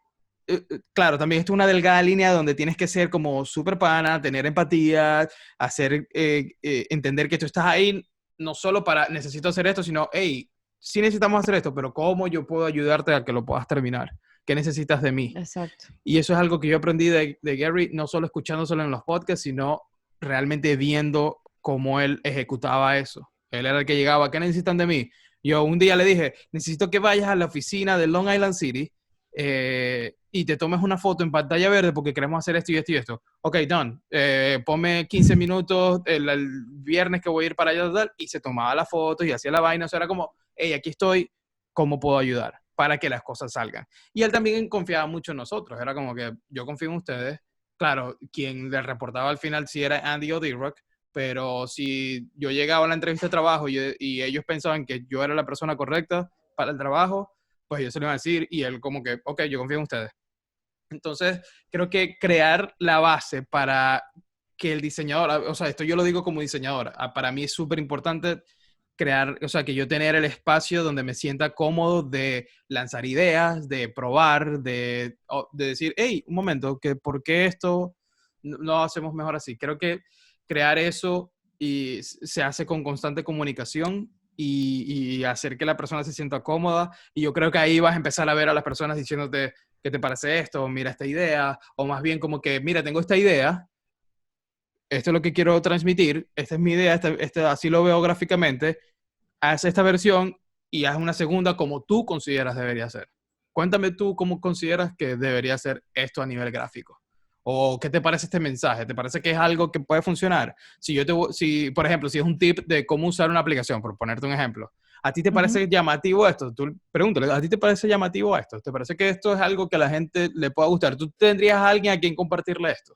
claro, también esto es una delgada línea donde tienes que ser como súper pana, tener empatía, hacer, entender que tú estás ahí no solo para necesito hacer esto, sino, hey, sí necesitamos hacer esto, pero ¿cómo yo puedo ayudarte a que lo puedas terminar? ¿Qué necesitas de mí? Exacto. Y eso es algo que yo aprendí de Gary, no solo escuchándoselo en los podcasts, sino realmente viendo cómo él ejecutaba eso. Él era el que llegaba, ¿qué necesitan de mí? Yo un día le dije, necesito que vayas a la oficina de Long Island City y te tomes una foto en pantalla verde porque queremos hacer esto y esto y esto. Ok, done. Ponme 15 minutos el viernes que voy a ir para allá tal, y se tomaba la foto y hacía la vaina. O sea, era como, hey, aquí estoy, ¿cómo puedo ayudar? Para que las cosas salgan. Y él también confiaba mucho en nosotros. Era como que yo confío en ustedes. Claro, quien le reportaba al final sí era Andy o D-Rock, pero si yo llegaba a la entrevista de trabajo y ellos pensaban que yo era la persona correcta para el trabajo, pues ellos se lo iban a decir y él como que, ok, yo confío en ustedes. Entonces, creo que crear la base para que el diseñador, o sea, esto yo lo digo como diseñador, para mí es súper importante crear, o sea, que yo tener el espacio donde me sienta cómodo de lanzar ideas, de probar, de decir, hey, un momento, que ¿por qué esto no lo hacemos mejor así? Creo que crear eso y se hace con constante comunicación y hacer que la persona se sienta cómoda. Y yo creo que ahí vas a empezar a ver a las personas diciéndote, ¿qué te parece esto? Mira esta idea. O más bien como que, mira, tengo esta idea, esto es lo que quiero transmitir, esta es mi idea, así lo veo gráficamente, haz esta versión y haz una segunda como tú consideras debería ser. Cuéntame tú cómo consideras que debería ser esto a nivel gráfico. ¿O qué te parece este mensaje? ¿Te parece que es algo que puede funcionar? Si, por ejemplo, si es un tip de cómo usar una aplicación, por ponerte un ejemplo, ¿a ti te Ujú. parece llamativo esto? Tú pregúntale, ¿a ti te parece llamativo esto? ¿Te parece que esto es algo que a la gente le pueda gustar? ¿Tú tendrías a alguien a quien compartirle esto?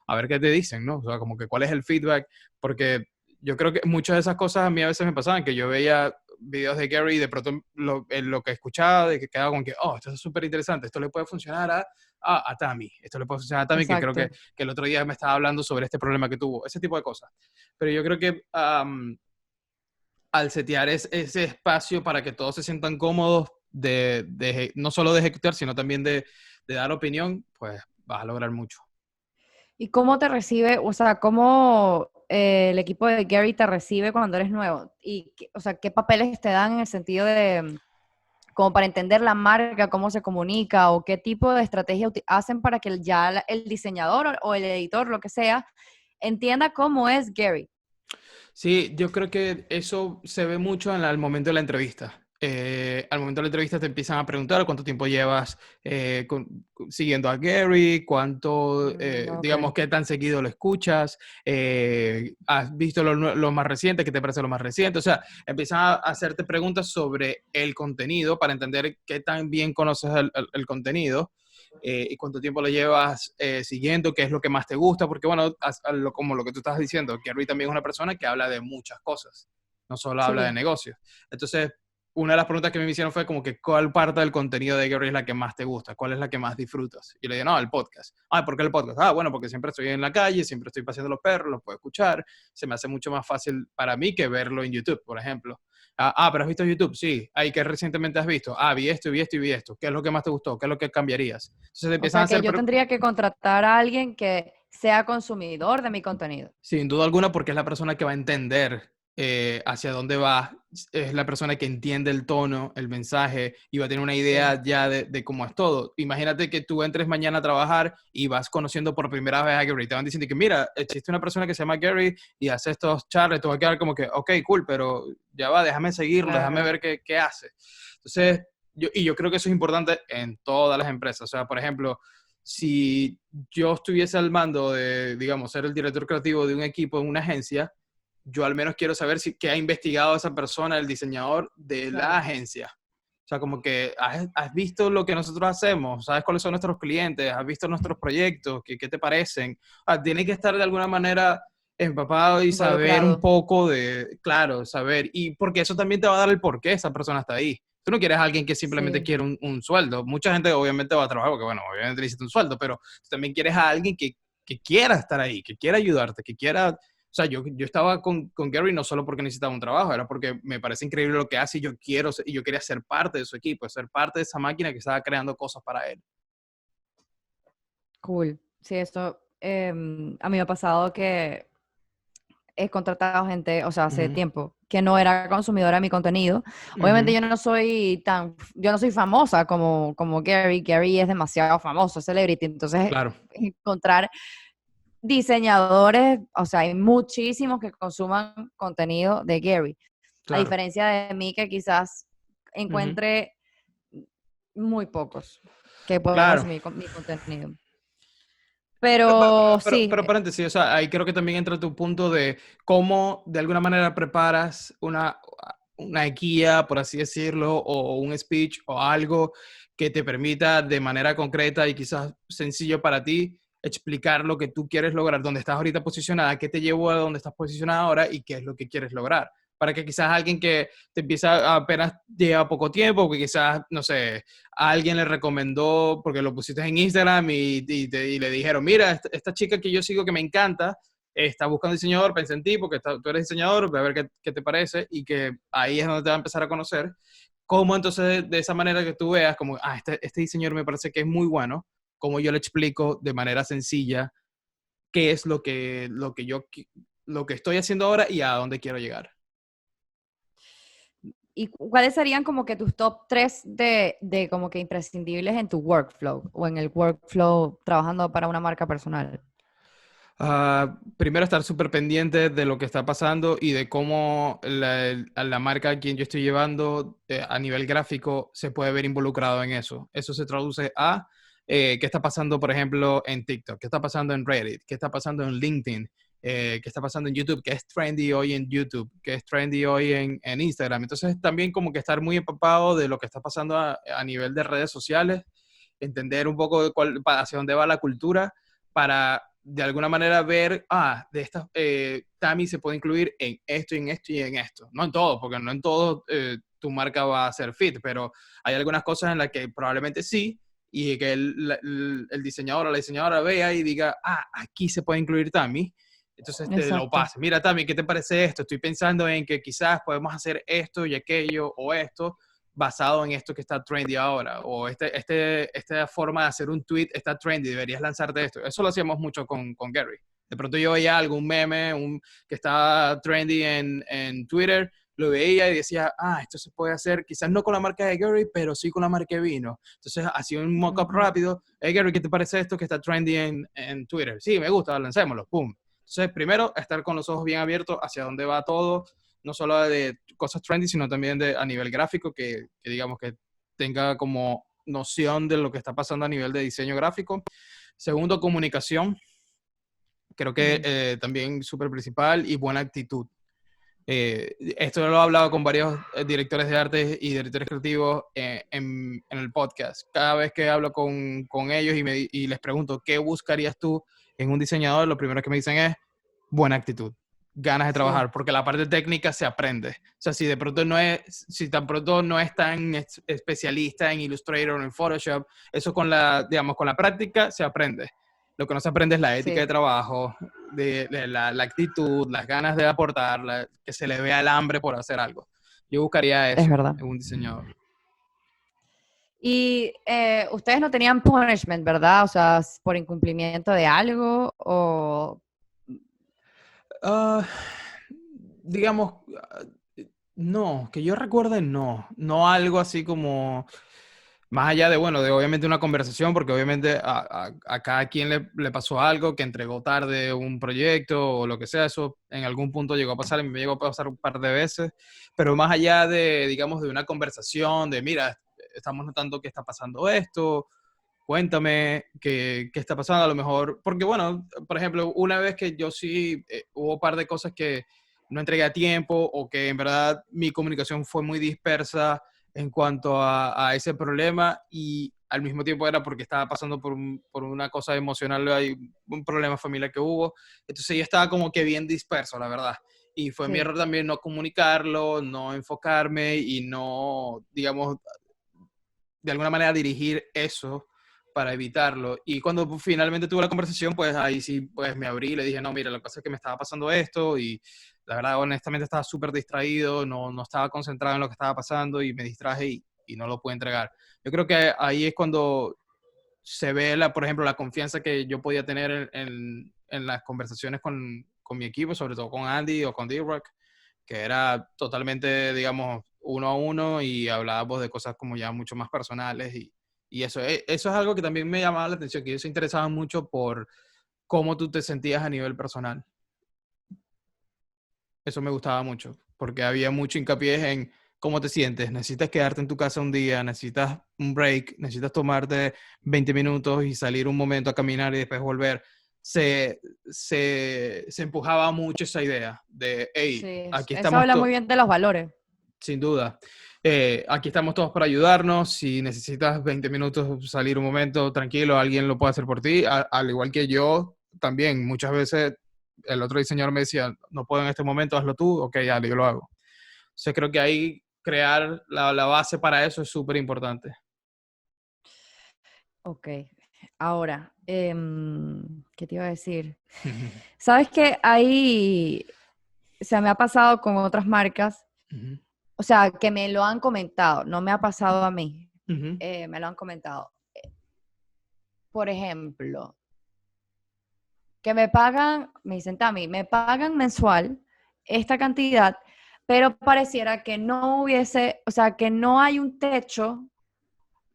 A ver qué te dicen, ¿no? O sea, como que cuál es el feedback, porque yo creo que muchas de esas cosas a mí a veces me pasaban, que yo veía videos de Gary y de pronto lo que escuchaba, de que quedaba como que, oh, esto es súper interesante, esto le puede funcionar a Tami, esto le puede funcionar a Tami, que creo Exacto. que el otro día me estaba hablando sobre este problema que tuvo, ese tipo de cosas. Pero yo creo que al setear ese espacio para que todos se sientan cómodos no solo de ejecutar, sino también de dar opinión, pues vas a lograr mucho. ¿Y cómo te recibe, o sea, cómo el equipo de Gary te recibe cuando eres nuevo? Y, o sea, ¿qué papeles te dan en el sentido de, como para entender la marca, cómo se comunica o qué tipo de estrategia hacen para que ya el diseñador o el editor, lo que sea, entienda cómo es Gary? Sí, yo creo que eso se ve mucho al momento de la entrevista. Al momento de la entrevista te empiezan a preguntar cuánto tiempo llevas siguiendo a Gary, digamos, Ok, qué tan seguido lo escuchas, has visto lo más reciente, qué te parece lo más reciente. O sea, empiezan a hacerte preguntas sobre el contenido para entender qué tan bien conoces el contenido y cuánto tiempo lo llevas siguiendo, qué es lo que más te gusta, porque bueno, como lo que tú estás diciendo, Gary también es una persona que habla de muchas cosas, no solo habla de sí, negocios. Entonces, una de las preguntas que me hicieron fue como que, ¿cuál parte del contenido de Gary es la que más te gusta? ¿Cuál es la que más disfrutas? Y le dije, no, el podcast. Ah, ¿por qué el podcast? Ah, bueno, porque siempre estoy en la calle, siempre estoy paseando los perros, los puedo escuchar, se me hace mucho más fácil para mí que verlo en YouTube, por ejemplo. Pero has visto YouTube, sí. Ahí que recientemente has visto. Vi esto, vi esto y vi esto. ¿Qué es lo que más te gustó? ¿Qué es lo que cambiarías? Entonces te o empiezan a sea que hacer, yo tendría que contratar a alguien que sea consumidor de mi contenido. sin duda alguna, porque es la persona que va a entender hacia dónde va, es la persona que entiende el tono, el mensaje y va a tener una Sí, idea ya de cómo es todo. Imagínate que tú entres mañana a trabajar y vas conociendo por primera vez a Gary. Te van diciendo que, mira, existe una persona que se llama Gary y hace estos charles, te va a quedar como que, ok, cool, pero ya va, déjame seguirlo, déjame claro. ver qué hace. Entonces, yo creo que eso es importante en todas las empresas. O sea, por ejemplo, si yo estuviese al mando de, digamos, ser el director creativo de un equipo en una agencia, yo al menos quiero saber qué ha investigado esa persona, el diseñador de la Claro. agencia. O sea, como que has visto lo que nosotros hacemos, sabes cuáles son nuestros clientes, has visto nuestros proyectos, qué te parecen. Tiene que estar de alguna manera empapado y saber un Involucrado. poco claro, saber. Y porque eso también te va a dar el por qué esa persona está ahí. Tú no quieres a alguien que simplemente Sí, quiere un sueldo. Mucha gente obviamente va a trabajar porque, bueno, obviamente necesita un sueldo, pero tú también quieres a alguien que quiera estar ahí, que quiera ayudarte, que quiera. O sea, yo estaba con Gary no solo porque necesitaba un trabajo, era porque me parece increíble lo que hace y y yo quería ser parte de su equipo, ser parte de esa máquina que estaba creando cosas para él. cool. Sí, esto a mí me ha pasado que he contratado gente, o sea, hace Ujú, tiempo, que no era consumidora de mi contenido. Obviamente ujú, yo no soy famosa como Gary. Gary es demasiado famoso, es celebrity. Entonces, claro, encontrar diseñadores, o sea, hay muchísimos que consuman contenido de Gary. A claro. diferencia de mí, que quizás Ujú, encuentre muy pocos que puedan claro. consumir mi contenido. Pero sí, Pero paréntesis, o sea, ahí creo que también entra tu punto de cómo de alguna manera preparas una guía, por así decirlo, o un speech o algo que te permita de manera concreta y quizás sencillo para ti explicar lo que tú quieres lograr, dónde estás ahorita posicionada, qué te llevó a donde estás posicionada ahora y qué es lo que quieres lograr. Para que quizás alguien que te empieza apenas lleva poco tiempo, que quizás, no sé, a alguien le recomendó, porque lo pusiste en Instagram y le dijeron, mira, esta chica que yo sigo que me encanta, estás buscando diseñador, pensé en ti porque tú eres diseñador, ve a ver qué te parece y que ahí es donde te va a empezar a conocer. Cómo entonces de esa manera que tú veas como, este diseñador me parece que es muy bueno, como yo le explico de manera sencilla qué es lo que estoy haciendo ahora y a dónde quiero llegar. ¿Y cuáles serían como que tus top 3 de como que imprescindibles en tu workflow o en el workflow trabajando para una marca personal? Primero estar súper pendiente de lo que está pasando y de cómo la marca a quien yo estoy llevando a nivel gráfico se puede ver involucrado en eso. Eso se traduce a qué está pasando, por ejemplo, en TikTok, qué está pasando en Reddit, qué está pasando en LinkedIn, qué está pasando en YouTube, qué es trendy hoy en YouTube, qué es trendy hoy en Instagram. Entonces también como que estar muy empapado de lo que está pasando a nivel de redes sociales, entender un poco hacia dónde va la cultura para de alguna manera ver, de estas, Tami se puede incluir en esto y en esto y en esto. No en todo, porque no en todo tu marca va a ser fit, pero hay algunas cosas en las que probablemente sí, y que el diseñador o la diseñadora vea y diga, aquí se puede incluir Tami. Entonces te lo Exacto. pasa. Mira, Tami, ¿qué te parece esto? Estoy pensando en que quizás podemos hacer esto y aquello o esto basado en esto que está trendy ahora, o esta forma de hacer un tweet está trendy, deberías lanzarte esto. Eso lo hacíamos mucho con Gary. De pronto yo veía algún meme que estaba trendy en Twitter, lo veía y decía, esto se puede hacer, quizás no con la marca de Gary, pero sí con la marca de vino. Entonces hacía un mock-up rápido, hey Gary, ¿qué te parece esto que está trendy en Twitter? Sí, me gusta, lancémoslo, pum. Entonces, primero, estar con los ojos bien abiertos hacia dónde va todo, no solo de cosas trendy, sino también a nivel gráfico, que digamos que tenga como noción de lo que está pasando a nivel de diseño gráfico. Segundo, comunicación. Creo que también súper principal y buena actitud. Esto lo he hablado con varios directores de arte y directores creativos en el podcast. Cada vez que hablo con ellos y les pregunto, ¿qué buscarías tú en un diseñador? Lo primero que me dicen es buena actitud, ganas de Sí, trabajar, porque la parte técnica se aprende. O sea, si tan pronto no es tan especialista en Illustrator o en Photoshop, eso digamos, con la práctica se aprende. Lo que no se aprende es la ética de sí, trabajo, de la actitud, las ganas de aportar, que se le vea el hambre por hacer algo. Yo buscaría es eso verdad. en un diseñador. Y ustedes no tenían punishment, ¿verdad? O sea, por incumplimiento de algo o... Ah, digamos, no, que yo recuerde, no. No algo así como, más allá de, bueno, de obviamente una conversación, porque obviamente a cada quien le pasó algo, que entregó tarde un proyecto o lo que sea, eso en algún punto llegó a pasar, me llegó a pasar un par de veces, pero más allá de, digamos, de una conversación, de, mira, estamos notando que está pasando esto, cuéntame qué está pasando, a lo mejor, porque bueno, por ejemplo, una vez que yo sí, hubo un par de cosas que no entregué a tiempo o que en verdad mi comunicación fue muy dispersa en cuanto a ese problema y al mismo tiempo era porque estaba pasando por una cosa emocional, hay un problema familiar que hubo, entonces yo estaba como que bien disperso, la verdad. Y fue mi Sí, error también no comunicarlo, no enfocarme y no, digamos, de alguna manera dirigir eso para evitarlo. Y cuando finalmente tuve la conversación, pues ahí sí, pues me abrí y le dije, no, mira, lo que pasa es que me estaba pasando esto y la verdad, honestamente, estaba súper distraído, no estaba concentrado en lo que estaba pasando y me distraje y no lo pude entregar. Yo creo que ahí es cuando se ve, por ejemplo, la confianza que yo podía tener en las conversaciones con mi equipo, sobre todo con Andy o con D-Rock, que era totalmente, digamos, uno a uno y hablábamos de cosas como ya mucho más personales y eso es algo que también me llamaba la atención, que ellos se interesaban mucho por cómo tú te sentías a nivel personal. Eso me gustaba mucho, porque había mucho hincapié en cómo te sientes. Necesitas quedarte en tu casa un día, necesitas un break, necesitas tomarte 20 minutos y salir un momento a caminar y después volver. Se empujaba mucho esa idea de, hey, sí, aquí eso estamos habla muy todos, bien de los valores. sin duda. Aquí estamos todos para ayudarnos. Si necesitas 20 minutos salir un momento tranquilo, alguien lo puede hacer por ti. Al igual que yo, también muchas veces el otro diseñador me decía, no puedo en este momento, hazlo tú. Ok, dale, yo lo hago. Entonces creo que ahí crear la base para eso es súper importante. Ok. Ahora, ¿qué te iba a decir? ¿Sabes qué? Ahí se me ha pasado con otras marcas, Ujú, o sea, que me lo han comentado, no me ha pasado a mí, ujú, me lo han comentado. Por ejemplo, que me pagan, me dicen, Tami, me pagan mensual esta cantidad, pero pareciera que no hubiese, o sea, que no hay un techo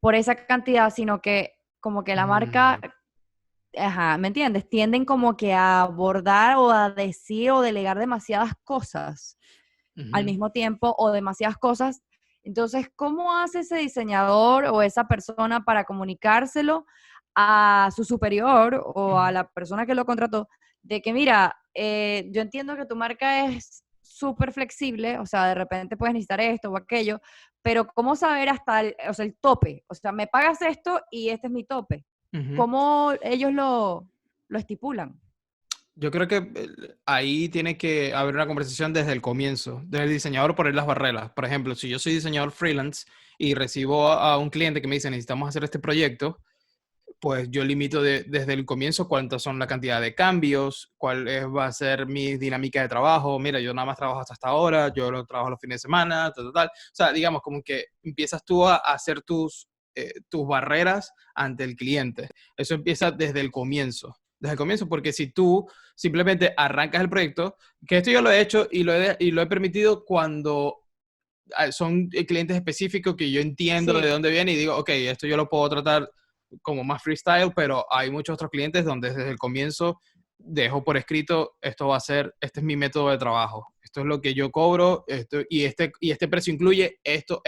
por esa cantidad, sino que como que la marca, mm, ajá, ¿me entiendes? Tienden como que a abordar o a decir o delegar demasiadas cosas al ujú, mismo tiempo o demasiadas cosas. Entonces, ¿cómo hace ese diseñador o esa persona para comunicárselo a su superior o a ujú, la persona que lo contrató? De que, mira, yo entiendo que tu marca es súper flexible, o sea, de repente puedes necesitar esto o aquello, pero ¿cómo saber hasta o sea, el tope? O sea, me pagas esto y este es mi tope. ujú. ¿Cómo ellos lo estipulan? Yo creo que ahí tiene que haber una conversación desde el comienzo, desde el diseñador poner las barreras. Por ejemplo, si yo soy diseñador freelance y recibo a un cliente que me dice necesitamos hacer este proyecto, pues yo limito desde el comienzo cuántas son la cantidad de cambios, va a ser mi dinámica de trabajo. Mira, yo nada más trabajo hasta esta hora, yo lo trabajo los fines de semana, tal, tal, tal. O sea, digamos, como que empiezas tú a hacer tus barreras ante el cliente. Eso empieza desde el comienzo, porque si tú simplemente arrancas el proyecto, que esto yo lo he hecho y lo he permitido cuando son clientes específicos que yo entiendo de Sí, dónde viene y digo, ok, esto yo lo puedo tratar como más freestyle, pero hay muchos otros clientes donde desde el comienzo dejo por escrito, esto va a ser, este es mi método de trabajo, esto es lo que yo cobro, y este precio incluye esto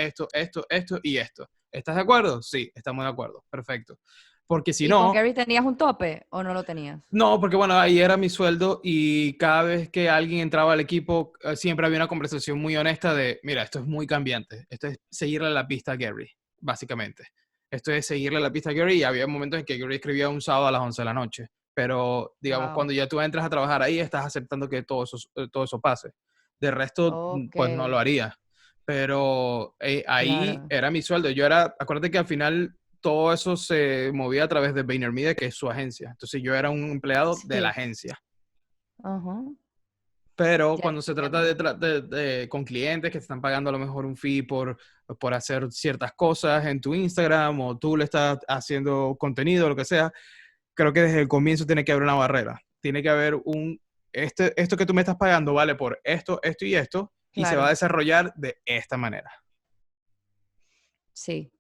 y esto. ¿Estás de acuerdo? Sí, estamos de acuerdo, perfecto. Porque si ¿y con no, Gary tenías un tope o no lo tenías? no, porque bueno, ahí era mi sueldo y cada vez que alguien entraba al equipo, siempre había una conversación muy honesta de, mira, esto es muy cambiante, esto es seguirle la pista a Gary, básicamente. Esto es seguirle la pista a Gary y había momentos en que Gary escribía un sábado a las 11 de la noche, pero digamos, Wow. cuando ya tú entras a trabajar ahí, estás aceptando que todo eso pase. De resto, Ok, pues no lo haría. Pero ahí claro. era mi sueldo. Acuérdate que al final todo eso se movía a través de VaynerMedia, que es su agencia. Entonces yo era un empleado de la Sí. agencia. Ajá. Pero Ya cuando se trata entiendo. con clientes que te están pagando a lo mejor un fee por hacer ciertas cosas en tu Instagram o tú le estás haciendo contenido, lo que sea, creo que desde el comienzo tiene que haber una barrera. Tiene que haber esto que tú me estás pagando vale por esto y se va a Claro, desarrollar de esta manera. sí.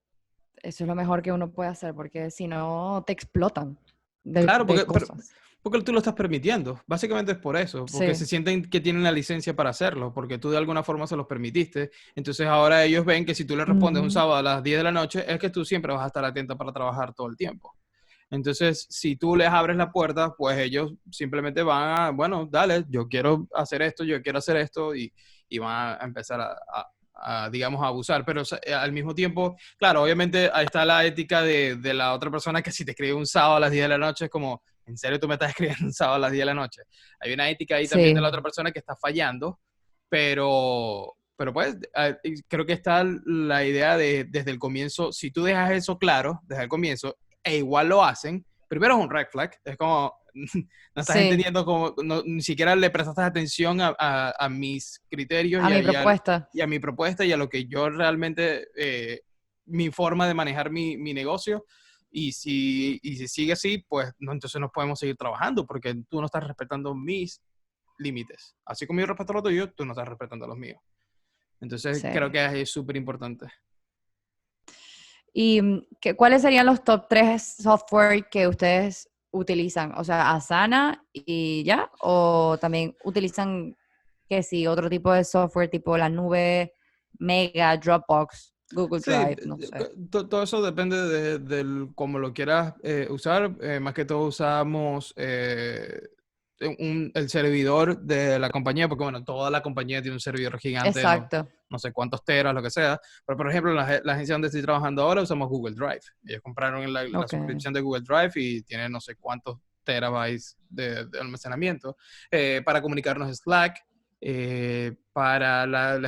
Eso es lo mejor que uno puede hacer porque si no te explotan Claro, de cosas. porque tú lo estás permitiendo. Básicamente es por eso, porque se Sí. sienten que tienen la licencia para hacerlo, porque tú de alguna forma se los permitiste. Entonces ahora ellos ven que si tú les respondes un Ujú. sábado a las 10 de la noche, es que tú siempre vas a estar atenta para trabajar todo el tiempo. Entonces, si tú les abres la puerta, pues ellos simplemente van a, bueno, dale, yo quiero hacer esto, yo quiero hacer esto, y van a empezar digamos, a abusar. Pero o sea, al mismo tiempo, claro, obviamente ahí está la ética de la otra persona que si te escribe un sábado a las 10 de la noche, es como, ¿en serio tú me estás escribiendo un sábado a las 10 de la noche? Hay una ética ahí también de Sí, la otra persona que está fallando, pero pues creo que está la idea de desde el comienzo, si tú dejas eso claro desde el comienzo, e igual lo hacen, primero es un red flag, es como, no estás sí. entendiendo cómo, ni siquiera le prestaste atención a mis criterios A mi propuesta. y a mi propuesta y a lo que yo realmente, mi forma de manejar mi negocio. Y si sigue así, pues no, entonces no podemos seguir trabajando porque tú no estás respetando mis límites. Así como yo respeto los tuyos, tú no estás respetando los míos. Entonces creo Sí. que es súper importante. ¿Y cuáles serían los top 3 software que ustedes utilizan? O sea, Asana y ya, o también utilizan, que sí, otro tipo de software tipo la nube, Mega, Dropbox, Google Sí, Drive, no sé. todo eso depende del cómo lo quieras usar. Más que todo usamos el servidor de la compañía, porque bueno, toda la compañía tiene un servidor gigante, no, Exacto. no sé cuántos teras, lo que sea. Pero por ejemplo, la agencia donde estoy trabajando ahora usamos Google Drive. Ellos compraron la Ok. suscripción de Google Drive y tienen no sé cuántos terabytes de almacenamiento para comunicarnos Slack. Para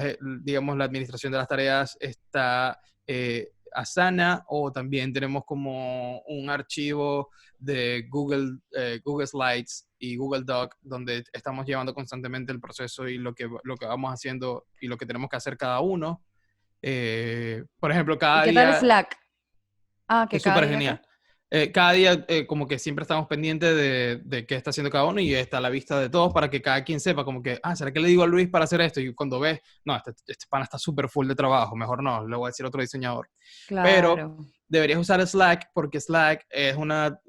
digamos, la administración de las tareas está Asana, o también tenemos como un archivo de Google Slides y Google Doc, donde estamos llevando constantemente el proceso y lo que vamos haciendo y lo que tenemos que hacer cada uno. Por ejemplo, ¿Y cada qué tal día Slack? Ah, que es cada súper día qué. genial. Cada día como que siempre estamos pendientes de qué está haciendo cada uno y está a la vista de todos para que cada quien sepa como que, ¿será que le digo a Luis para hacer esto? Y cuando ves, no, este pana está súper full de trabajo, mejor no, le voy a decir a otro diseñador. Pero Claro. deberías usar Slack porque Slack es una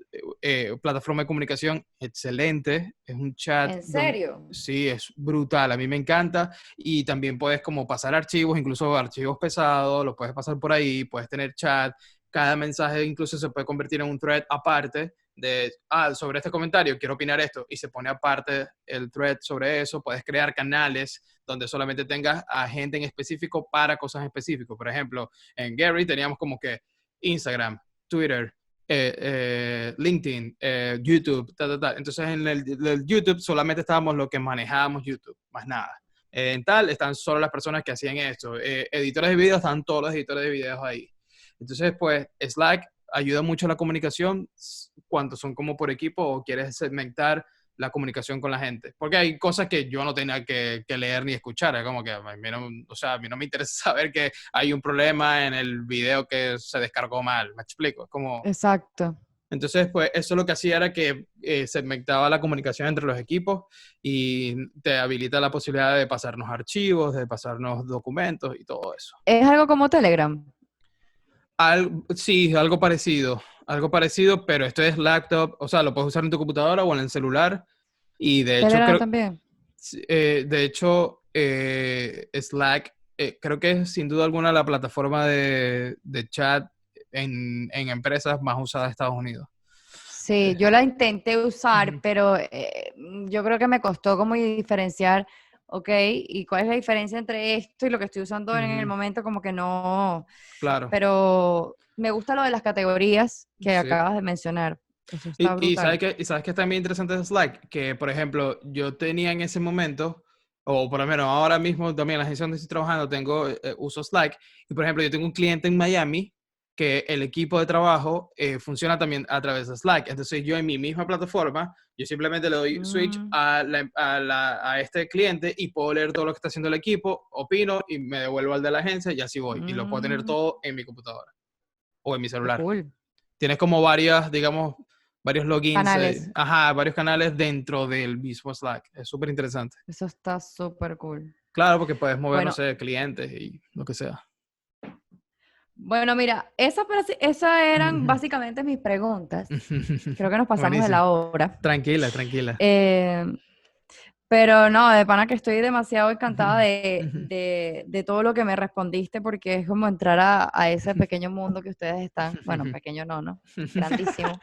plataforma de comunicación excelente, es un chat ¿En donde... serio? Sí, es brutal, a mí me encanta y también puedes como pasar archivos, incluso archivos pesados, los puedes pasar por ahí, puedes tener chat, cada mensaje incluso se puede convertir en un thread aparte de, sobre este comentario quiero opinar esto y se pone aparte el thread sobre eso, puedes crear canales donde solamente tengas a gente en específico para cosas específicas. Por ejemplo, en Gary teníamos como que Instagram, Twitter, LinkedIn, YouTube, Entonces en el YouTube solamente estábamos los que manejábamos YouTube, más nada. En tal están solo las personas que hacían esto. Editores de videos, están todos los editores de videos ahí. Entonces, pues Slack ayuda mucho a la comunicación cuando son como por equipo o quieres segmentar la comunicación con la gente. Porque hay cosas que yo no tenía que leer ni escuchar. Es como que a mí no, o sea, a mí no me interesa saber que hay un problema en el video que se descargó mal. ¿Me explico? Es como... Exacto. Entonces, pues eso lo que hacía era que segmentaba la comunicación entre los equipos y te habilita la posibilidad de pasarnos archivos, de pasarnos documentos y todo eso. Es algo como Telegram. Sí, algo parecido, pero esto es laptop, o sea, lo puedes usar en tu computadora o en el celular. Y de hecho, Telegram también. Slack, creo que es sin duda alguna la plataforma de chat en empresas más usada de Estados Unidos. Sí, yo la intenté usar, Ujú. pero yo creo que me costó como diferenciar, ok, ¿y cuál es la diferencia entre esto y lo que estoy usando en el Ujú. momento? Como que no, Claro, pero me gusta lo de las categorías que sí. acabas de mencionar. Eso está Y brutal. sabes que también interesante de Slack, que por ejemplo, yo tenía en ese momento, o por lo menos ahora mismo también en la agencia donde estoy trabajando, uso Slack, y por ejemplo, yo tengo un cliente en Miami que el equipo de trabajo funciona también a través de Slack. Entonces yo en mi misma plataforma, yo simplemente le doy switch Mm, a este cliente y puedo leer todo lo que está haciendo el equipo, opino y me devuelvo al de la agencia y así voy. Y lo puedo tener mm, todo en mi computadora o en mi qué celular. cool. Tienes como varias, digamos, varios logins, Canales. varios canales dentro del mismo Slack. Es súper interesante. Eso está súper cool. Claro, porque puedes mover, no Bueno, sé, clientes y lo que sea. bueno, mira, esas eran básicamente mis preguntas. Creo que nos pasamos de Buenísimo. la hora. Tranquila, tranquila. Eh, pero no, de pana que estoy demasiado encantada de todo lo que me respondiste, porque es como entrar a ese pequeño mundo que ustedes están. Bueno, pequeño no, ¿no? Grandísimo.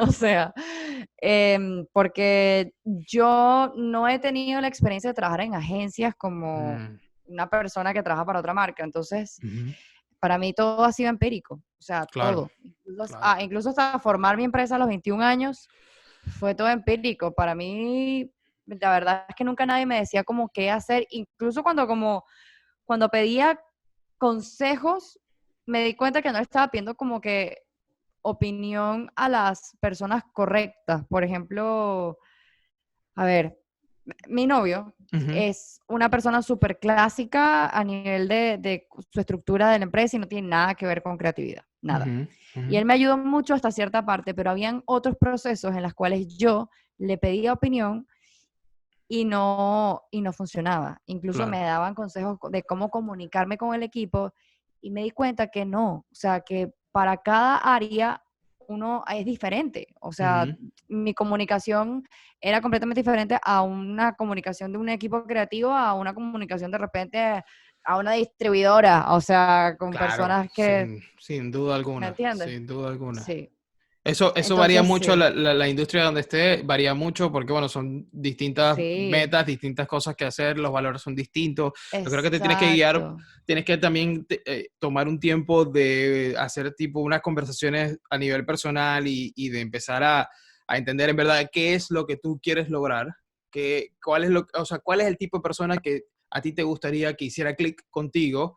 O sea, porque yo no he tenido la experiencia de trabajar en agencias como Mm, una persona que trabaja para otra marca. Entonces, ujú. para mí todo ha sido empírico, o sea, Claro, todo. Incluso, claro. incluso hasta formar mi empresa a los 21 años fue todo empírico. Para mí, la verdad es que nunca nadie me decía como qué hacer. Incluso cuando pedía consejos, me di cuenta que no estaba pidiendo como que opinión a las personas correctas. Por ejemplo, a ver, mi novio Ujú, es una persona súper clásica a nivel de su estructura de la empresa y no tiene nada que ver con creatividad, nada. ujú, ujú. Y él me ayudó mucho hasta cierta parte, pero habían otros procesos en los cuales yo le pedía opinión y no funcionaba. Incluso Claro, me daban consejos de cómo comunicarme con el equipo y me di cuenta que no, o sea, que para cada área uno es diferente. O sea, ujú, mi comunicación era completamente diferente a una comunicación de un equipo creativo, a una comunicación de repente a una distribuidora, o sea, con claro, personas que, sin duda ¿me alguna, entiendes? sin duda alguna. Sí. Eso varía Entonces, mucho, sí, la industria donde esté varía mucho porque, bueno, son distintas sí, metas, distintas cosas que hacer, los valores son distintos. Yo creo que te tienes que guiar, exacto. tienes que también tomar un tiempo de hacer tipo unas conversaciones a nivel personal y de empezar a entender en verdad qué es lo que tú quieres lograr, o sea, cuál es el tipo de persona que a ti te gustaría que hiciera clic contigo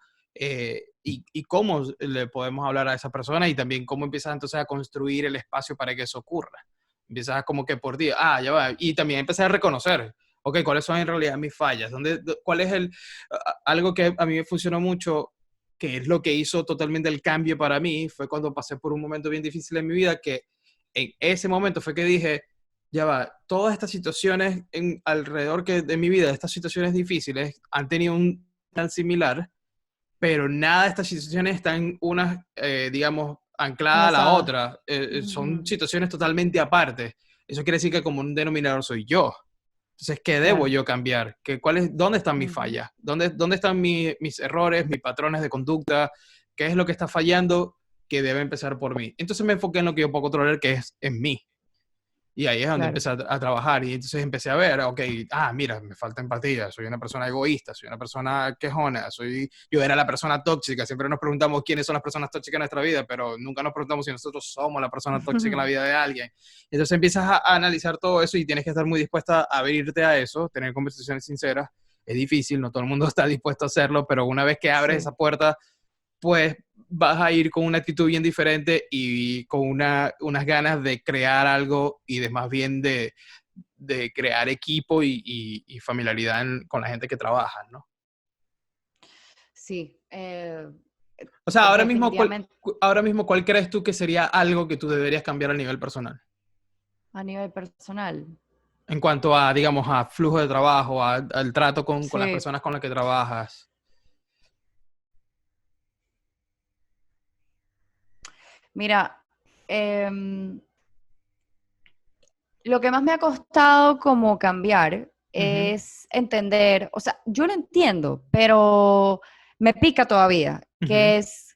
y cómo le podemos hablar a esa persona y también cómo empiezas entonces a construir el espacio para que eso ocurra. Empiezas a como que por ti, ya va, y también empecé a reconocer, ok, ¿cuáles son en realidad mis fallas? ¿Cuál es algo que a mí me funcionó mucho, que es lo que hizo totalmente el cambio para mí, fue cuando pasé por un momento bien difícil en mi vida, que en ese momento fue que dije, ya va, todas estas situaciones alrededor de mi vida, estas situaciones difíciles, han tenido un tan similar, pero nada de estas situaciones están unas, digamos, ancladas a la Enlazadas. otra. Son Ujú. situaciones totalmente aparte. Eso quiere decir que como un denominador soy yo. Entonces, ¿qué debo Claro. yo cambiar? ¿Dónde están mis Ujú. fallas? ¿Dónde están mis errores, mis patrones de conducta? ¿Qué es lo que está fallando que debe empezar por mí? Entonces me enfoqué en lo que yo puedo controlar, que es en mí. Y ahí es donde Claro. empecé a trabajar y entonces empecé a ver, ok, mira, me falta empatía, soy una persona egoísta, soy una persona quejona, yo era la persona tóxica, siempre nos preguntamos quiénes son las personas tóxicas en nuestra vida, pero nunca nos preguntamos si nosotros somos la persona tóxica en la vida de alguien. Entonces empiezas a analizar todo eso y tienes que estar muy dispuesta a abrirte a eso, tener conversaciones sinceras. Es difícil, no todo el mundo está dispuesto a hacerlo, pero una vez que abres esa Sí. puerta, pues vas a ir con una actitud bien diferente y con unas ganas de crear algo y de más bien de crear equipo y familiaridad con la gente que trabaja, ¿no? Sí. O sea, Definitivamente ahora mismo, ¿cuál crees tú que sería algo que tú deberías cambiar a nivel personal? a nivel personal. En cuanto a, digamos, a flujo de trabajo, al trato con las Sí. personas con las que trabajas. Mira, lo que más me ha costado como cambiar Ujú, es entender, o sea, yo lo entiendo, pero me pica todavía, ujú, que es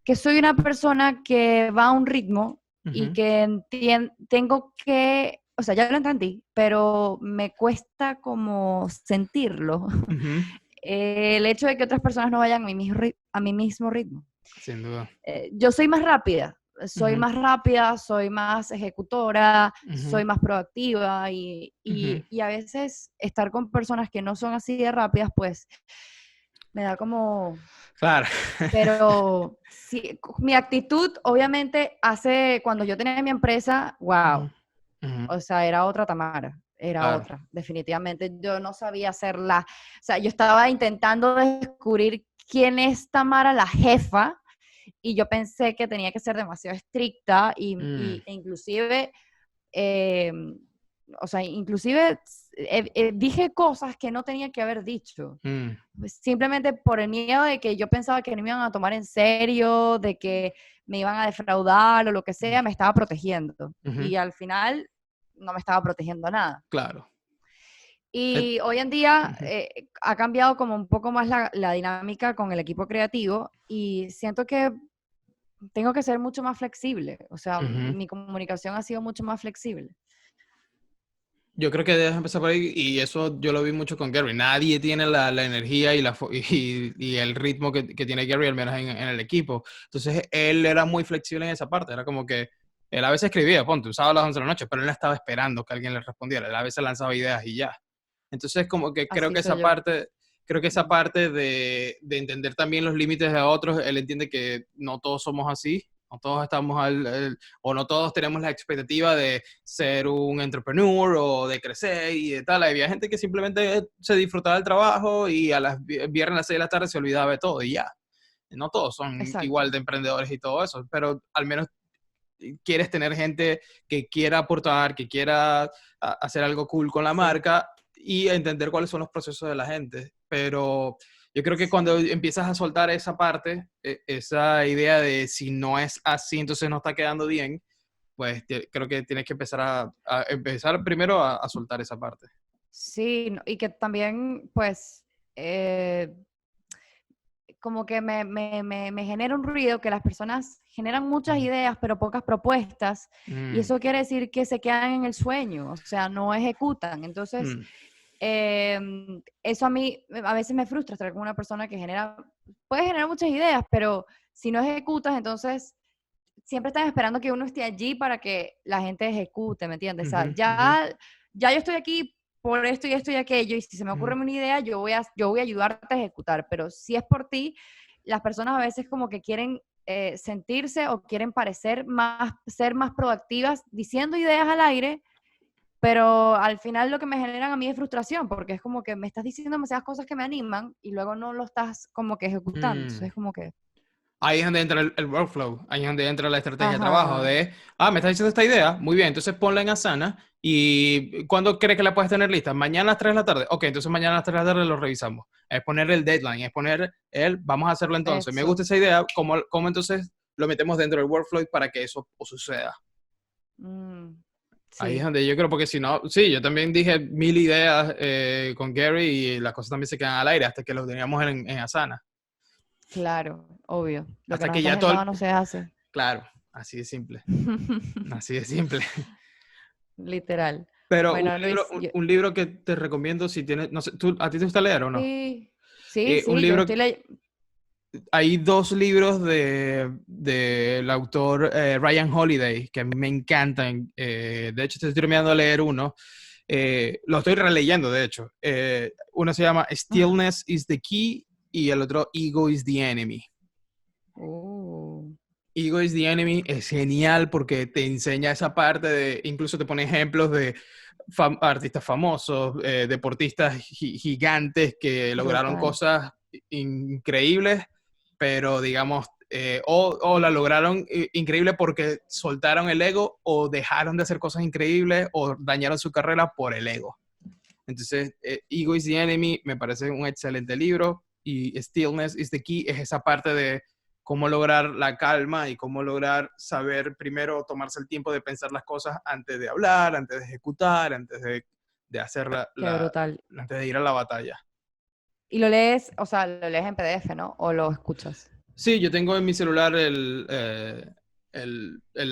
que soy una persona que va a un ritmo y ujú, que tengo que, o sea, ya lo entendí, pero me cuesta como sentirlo. ujú. El hecho de que otras personas no vayan a mi mismo ritmo. Sin duda. Yo soy Ujú, más rápida, soy más ejecutora, ujú, soy más proactiva ujú. y a veces estar con personas que no son así de rápidas, pues me da como, Claro. pero sí, mi actitud obviamente cuando yo tenía mi empresa, Ujú, wow, ujú. o sea, era otra Tamara, era Claro. otra, definitivamente yo no sabía hacerla, o sea, yo estaba intentando descubrir quién es Tamara la jefa y yo pensé que tenía que ser demasiado estricta Mm, e inclusive, eh, o sea, inclusive dije cosas que no tenía que haber dicho, mm, pues, simplemente por el miedo de que yo pensaba que no me iban a tomar en serio, de que me iban a defraudar o lo que mm, sea, me estaba protegiendo. ujú. Y al final no me estaba protegiendo nada. Claro. Eh, Y hoy en día ujú, ha cambiado como un poco más la dinámica con el equipo creativo y siento que tengo que ser mucho más flexible. O sea, ujú. mi comunicación ha sido mucho más flexible. Yo creo que debes empezar por ahí y eso yo lo vi mucho con Gary. Nadie tiene la energía y el ritmo que tiene Gary, al menos en el equipo. Entonces él era muy flexible en esa parte. Era como que él a veces escribía, ponte, usaba a las 11 de la noche, pero él no estaba esperando que alguien le respondiera. Él a veces lanzaba ideas y ya. Entonces como que Así soy yo. creo que esa Mm. parte de entender también los límites de otros, él entiende que no todos somos así. No todos estamos o no todos tenemos la expectativa de ser un entrepreneur o de crecer y de tal. Había gente que simplemente se disfrutaba del trabajo y a las viernes a las 6 de la tarde se olvidaba de todo y ya. No todos son igual Exacto. de emprendedores y todo eso, pero al menos quieres tener gente que quiera aportar, que quiera hacer algo cool con la Sí, marca y entender cuáles son los procesos de la gente. Pero yo creo que cuando sí. empiezas a soltar esa parte, esa idea de si no es así, entonces no está quedando bien, pues creo que tienes que empezar a empezar primero a soltar esa parte. Sí, y que también, pues, eh, como que me genera un ruido que las personas generan muchas Ujú. ideas, pero pocas propuestas, y Mm, eso quiere decir que se quedan en el sueño, o sea, no ejecutan. Entonces, mm, eso a mí a veces me frustra estar con una persona que puede generar muchas ideas, pero si no ejecutas, entonces siempre están esperando que uno esté allí para que la gente ejecute, ¿me entiendes? O sea, ujú, ujú, ya yo estoy aquí por esto y esto y aquello, y si se me ocurre ujú, una idea, yo voy a ayudarte a ejecutar, pero si es por ti las personas a veces como que quieren sentirse o quieren parecer más, ser más proactivas diciendo ideas al aire, pero al final lo que me generan a mí es frustración, porque es como que me estás diciendo demasiadas cosas que me animan y luego no lo estás como que ejecutando. Entonces es como que, Ahí es donde entra el workflow, ahí es donde entra la estrategia de trabajo ajá, de, me estás diciendo esta idea, muy bien, entonces ponla en Asana y ¿cuándo crees que la puedes tener lista? Mañana a las 3 de la tarde. Ok, entonces mañana a las 3 de la tarde lo revisamos. Es poner el deadline, es poner vamos a hacerlo entonces. Me gusta eso. esa idea, ¿cómo entonces lo metemos dentro del workflow para que eso suceda? Mm, Ahí es sí, donde yo creo, porque si no, sí, yo también dije 1000 ideas con Gary y las cosas también se quedan al aire hasta que lo teníamos en Asana. claro, obvio. Lo que Hasta nos que está ya todo, agendado no se hace. claro, así de simple. Así de simple. Literal. Pero Bueno, Luis, un libro que te recomiendo si tienes, no sé, ¿a ti te gusta leer o no? sí, sí, Un sí, yo libro, estoy leyendo. hay dos libros del autor Ryan Holiday que a mí me encantan. De hecho, estoy terminando de leer uno. Lo estoy releyendo, de hecho. Uno se llama Stillness is the Key y el otro Ego is the Enemy. Uh, Ego is the Enemy es genial porque te enseña esa parte de, incluso te pone ejemplos de artistas famosos, deportistas gigantes que lograron brutal. cosas increíbles, pero digamos, o la lograron increíble porque soltaron el ego o dejaron de hacer cosas increíbles o dañaron su carrera por el ego. Entonces, Ego is the Enemy me parece un excelente libro y Stillness is the Key es esa parte de cómo lograr la calma y cómo lograr saber primero tomarse el tiempo de pensar las cosas antes de hablar, antes de ejecutar, antes de hacer Qué brutal. antes de ir a la batalla. Y lo lees, o sea, lo lees en PDF, ¿no? O lo escuchas. Sí, yo tengo en mi celular el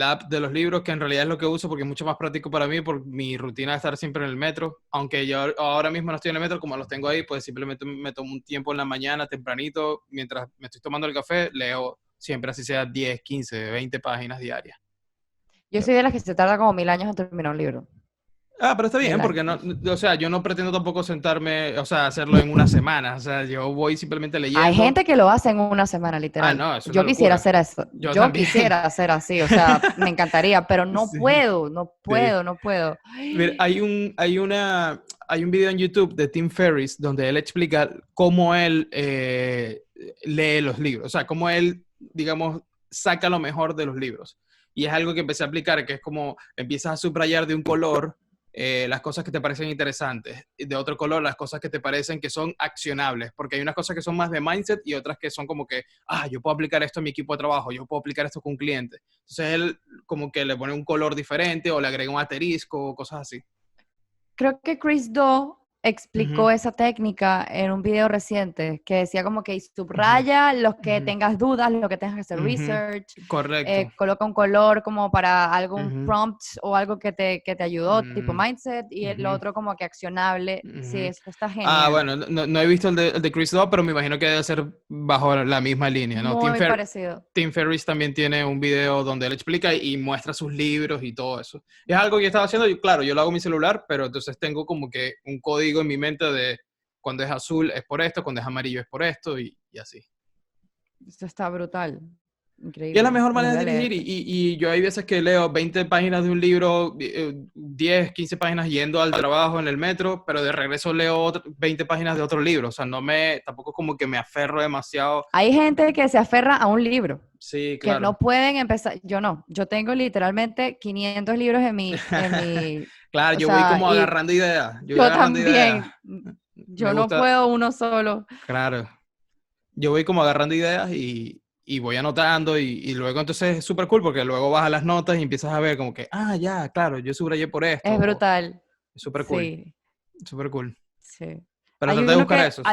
app de los libros, que en realidad es lo que uso porque es mucho más práctico para mí por mi rutina de estar siempre en el metro. Aunque yo ahora mismo no estoy en el metro, como los tengo ahí, pues simplemente me tomo un tiempo en la mañana, tempranito, mientras me estoy tomando el café, leo siempre así sea 10, 15, 20 páginas diarias. Yo soy de las que se tarda como 1000 años en terminar un libro. Pero está bien, Mil porque no, años. o sea, yo no pretendo tampoco sentarme, o sea, hacerlo en una semana. O sea, yo voy simplemente Hay leyendo. gente que lo hace en una semana, literal. No, es una Yo quisiera locura. hacer eso. Yo Yo también. quisiera hacer así, o sea, me encantaría, pero no Sí, puedo, no sí. puedo, no puedo. Mira, hay un video en YouTube de Tim Ferriss donde él explica cómo él lee los libros, o sea, cómo él, digamos, saca lo mejor de los libros. Y es algo que empecé a aplicar, que es como empiezas a subrayar de un color las cosas que te parecen interesantes, y de otro color las cosas que te parecen que son accionables, porque hay unas cosas que son más de mindset y otras que son como que, yo puedo aplicar esto en mi equipo de trabajo, yo puedo aplicar esto con un cliente. Entonces él como que le pone un color diferente o le agrega un asterisco o cosas así. Creo que Chris Do Ujú, explicó esa técnica en un video reciente que decía como que ujú, subraya los que ujú, tengas dudas, lo que tengas que hacer ujú. research, Correcto. coloca un color como para algún Ujú, prompt o algo que te ayudó, tipo mm, mindset, y el ujú, otro como que accionable. Sí, ujú. eso está genial. Bueno, no he visto el de Chris Dodd, pero me imagino que debe ser bajo la misma línea, ¿no? Muy parecido. Tim Ferriss también tiene un video donde él explica y muestra sus libros y todo eso. Es algo que yo estaba haciendo, y claro, yo lo hago en mi celular, pero entonces tengo como que un código en mi mente de cuando es azul es por esto, cuando es amarillo es por esto y así. Esto está brutal. Y es la Increíble. mejor Los manera voy a de dirigir. leer. Y yo hay veces que leo 20 páginas de un libro, 10, 15 páginas yendo al trabajo en el metro, pero de regreso leo 20 páginas de otro libro. O sea, tampoco como que me aferro demasiado. Hay gente que se aferra a un libro, Sí, que claro. no pueden empezar. Yo no. Yo tengo literalmente 500 libros en mi, Claro, o yo voy sea, como y agarrando ideas. Yo voy yo agarrando ideas. también. Me Yo no gusta, puedo uno solo. claro. Yo voy como agarrando ideas y voy anotando y luego entonces es súper cool porque luego vas a las notas y empiezas a ver como que, ya, claro, yo subrayé por Es esto. brutal. Es súper cool, Sí, súper cool. sí. Pero Hay traté de uno buscar que, esos.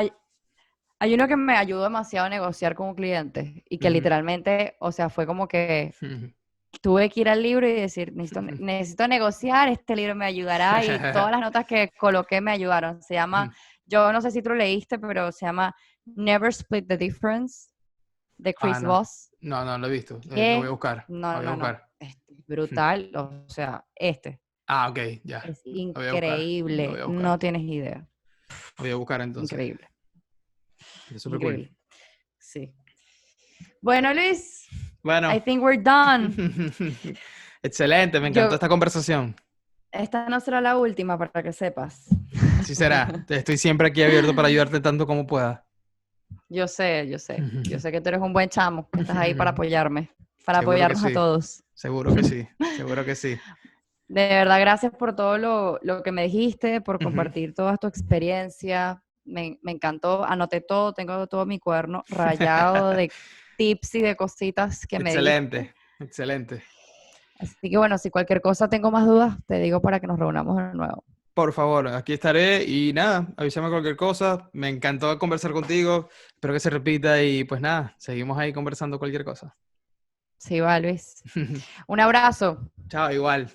hay uno que me ayudó demasiado a negociar con un cliente y que Ujú, literalmente, o sea, fue como que ujú. tuve que ir al libro y decir, necesito negociar, este libro me ayudará y todas las notas que coloqué me ayudaron. Se llama, yo no sé si tú lo leíste, pero se llama Never Split the Difference de Chris No. Voss, No lo he visto. Lo voy a que buscar. Lo no, voy a no, no, buscar. brutal, o sea, Ok, ya. es Lo voy a buscar. Lo voy increíble, a buscar. no tienes idea, Lo voy a buscar entonces. increíble, Es súper cool. increíble, sí. Bueno, Luis, Bueno, I think we're done. excelente, me encantó Yo, esta conversación. esta no será la última para que sepas. Así será. Estoy siempre aquí abierto para ayudarte tanto como pueda. Yo sé que tú eres un buen chamo, que estás ahí para apoyarme, para Seguro que apoyarnos a sí, todos. seguro que sí, seguro que sí. De verdad, gracias por todo lo que me dijiste, por Ujú. compartir toda tu experiencia. Me encantó, anoté todo, tengo todo mi cuaderno rayado de tips y de cositas que me diste. Excelente, excelente. Así que bueno, si cualquier cosa tengo más dudas, te digo para que nos reunamos de nuevo. Por favor, aquí estaré y nada, avísame cualquier cosa. Me encantó conversar contigo. Espero que se repita y pues nada, seguimos ahí conversando cualquier cosa. Sí, va, Luis. Un abrazo. Chao, igual.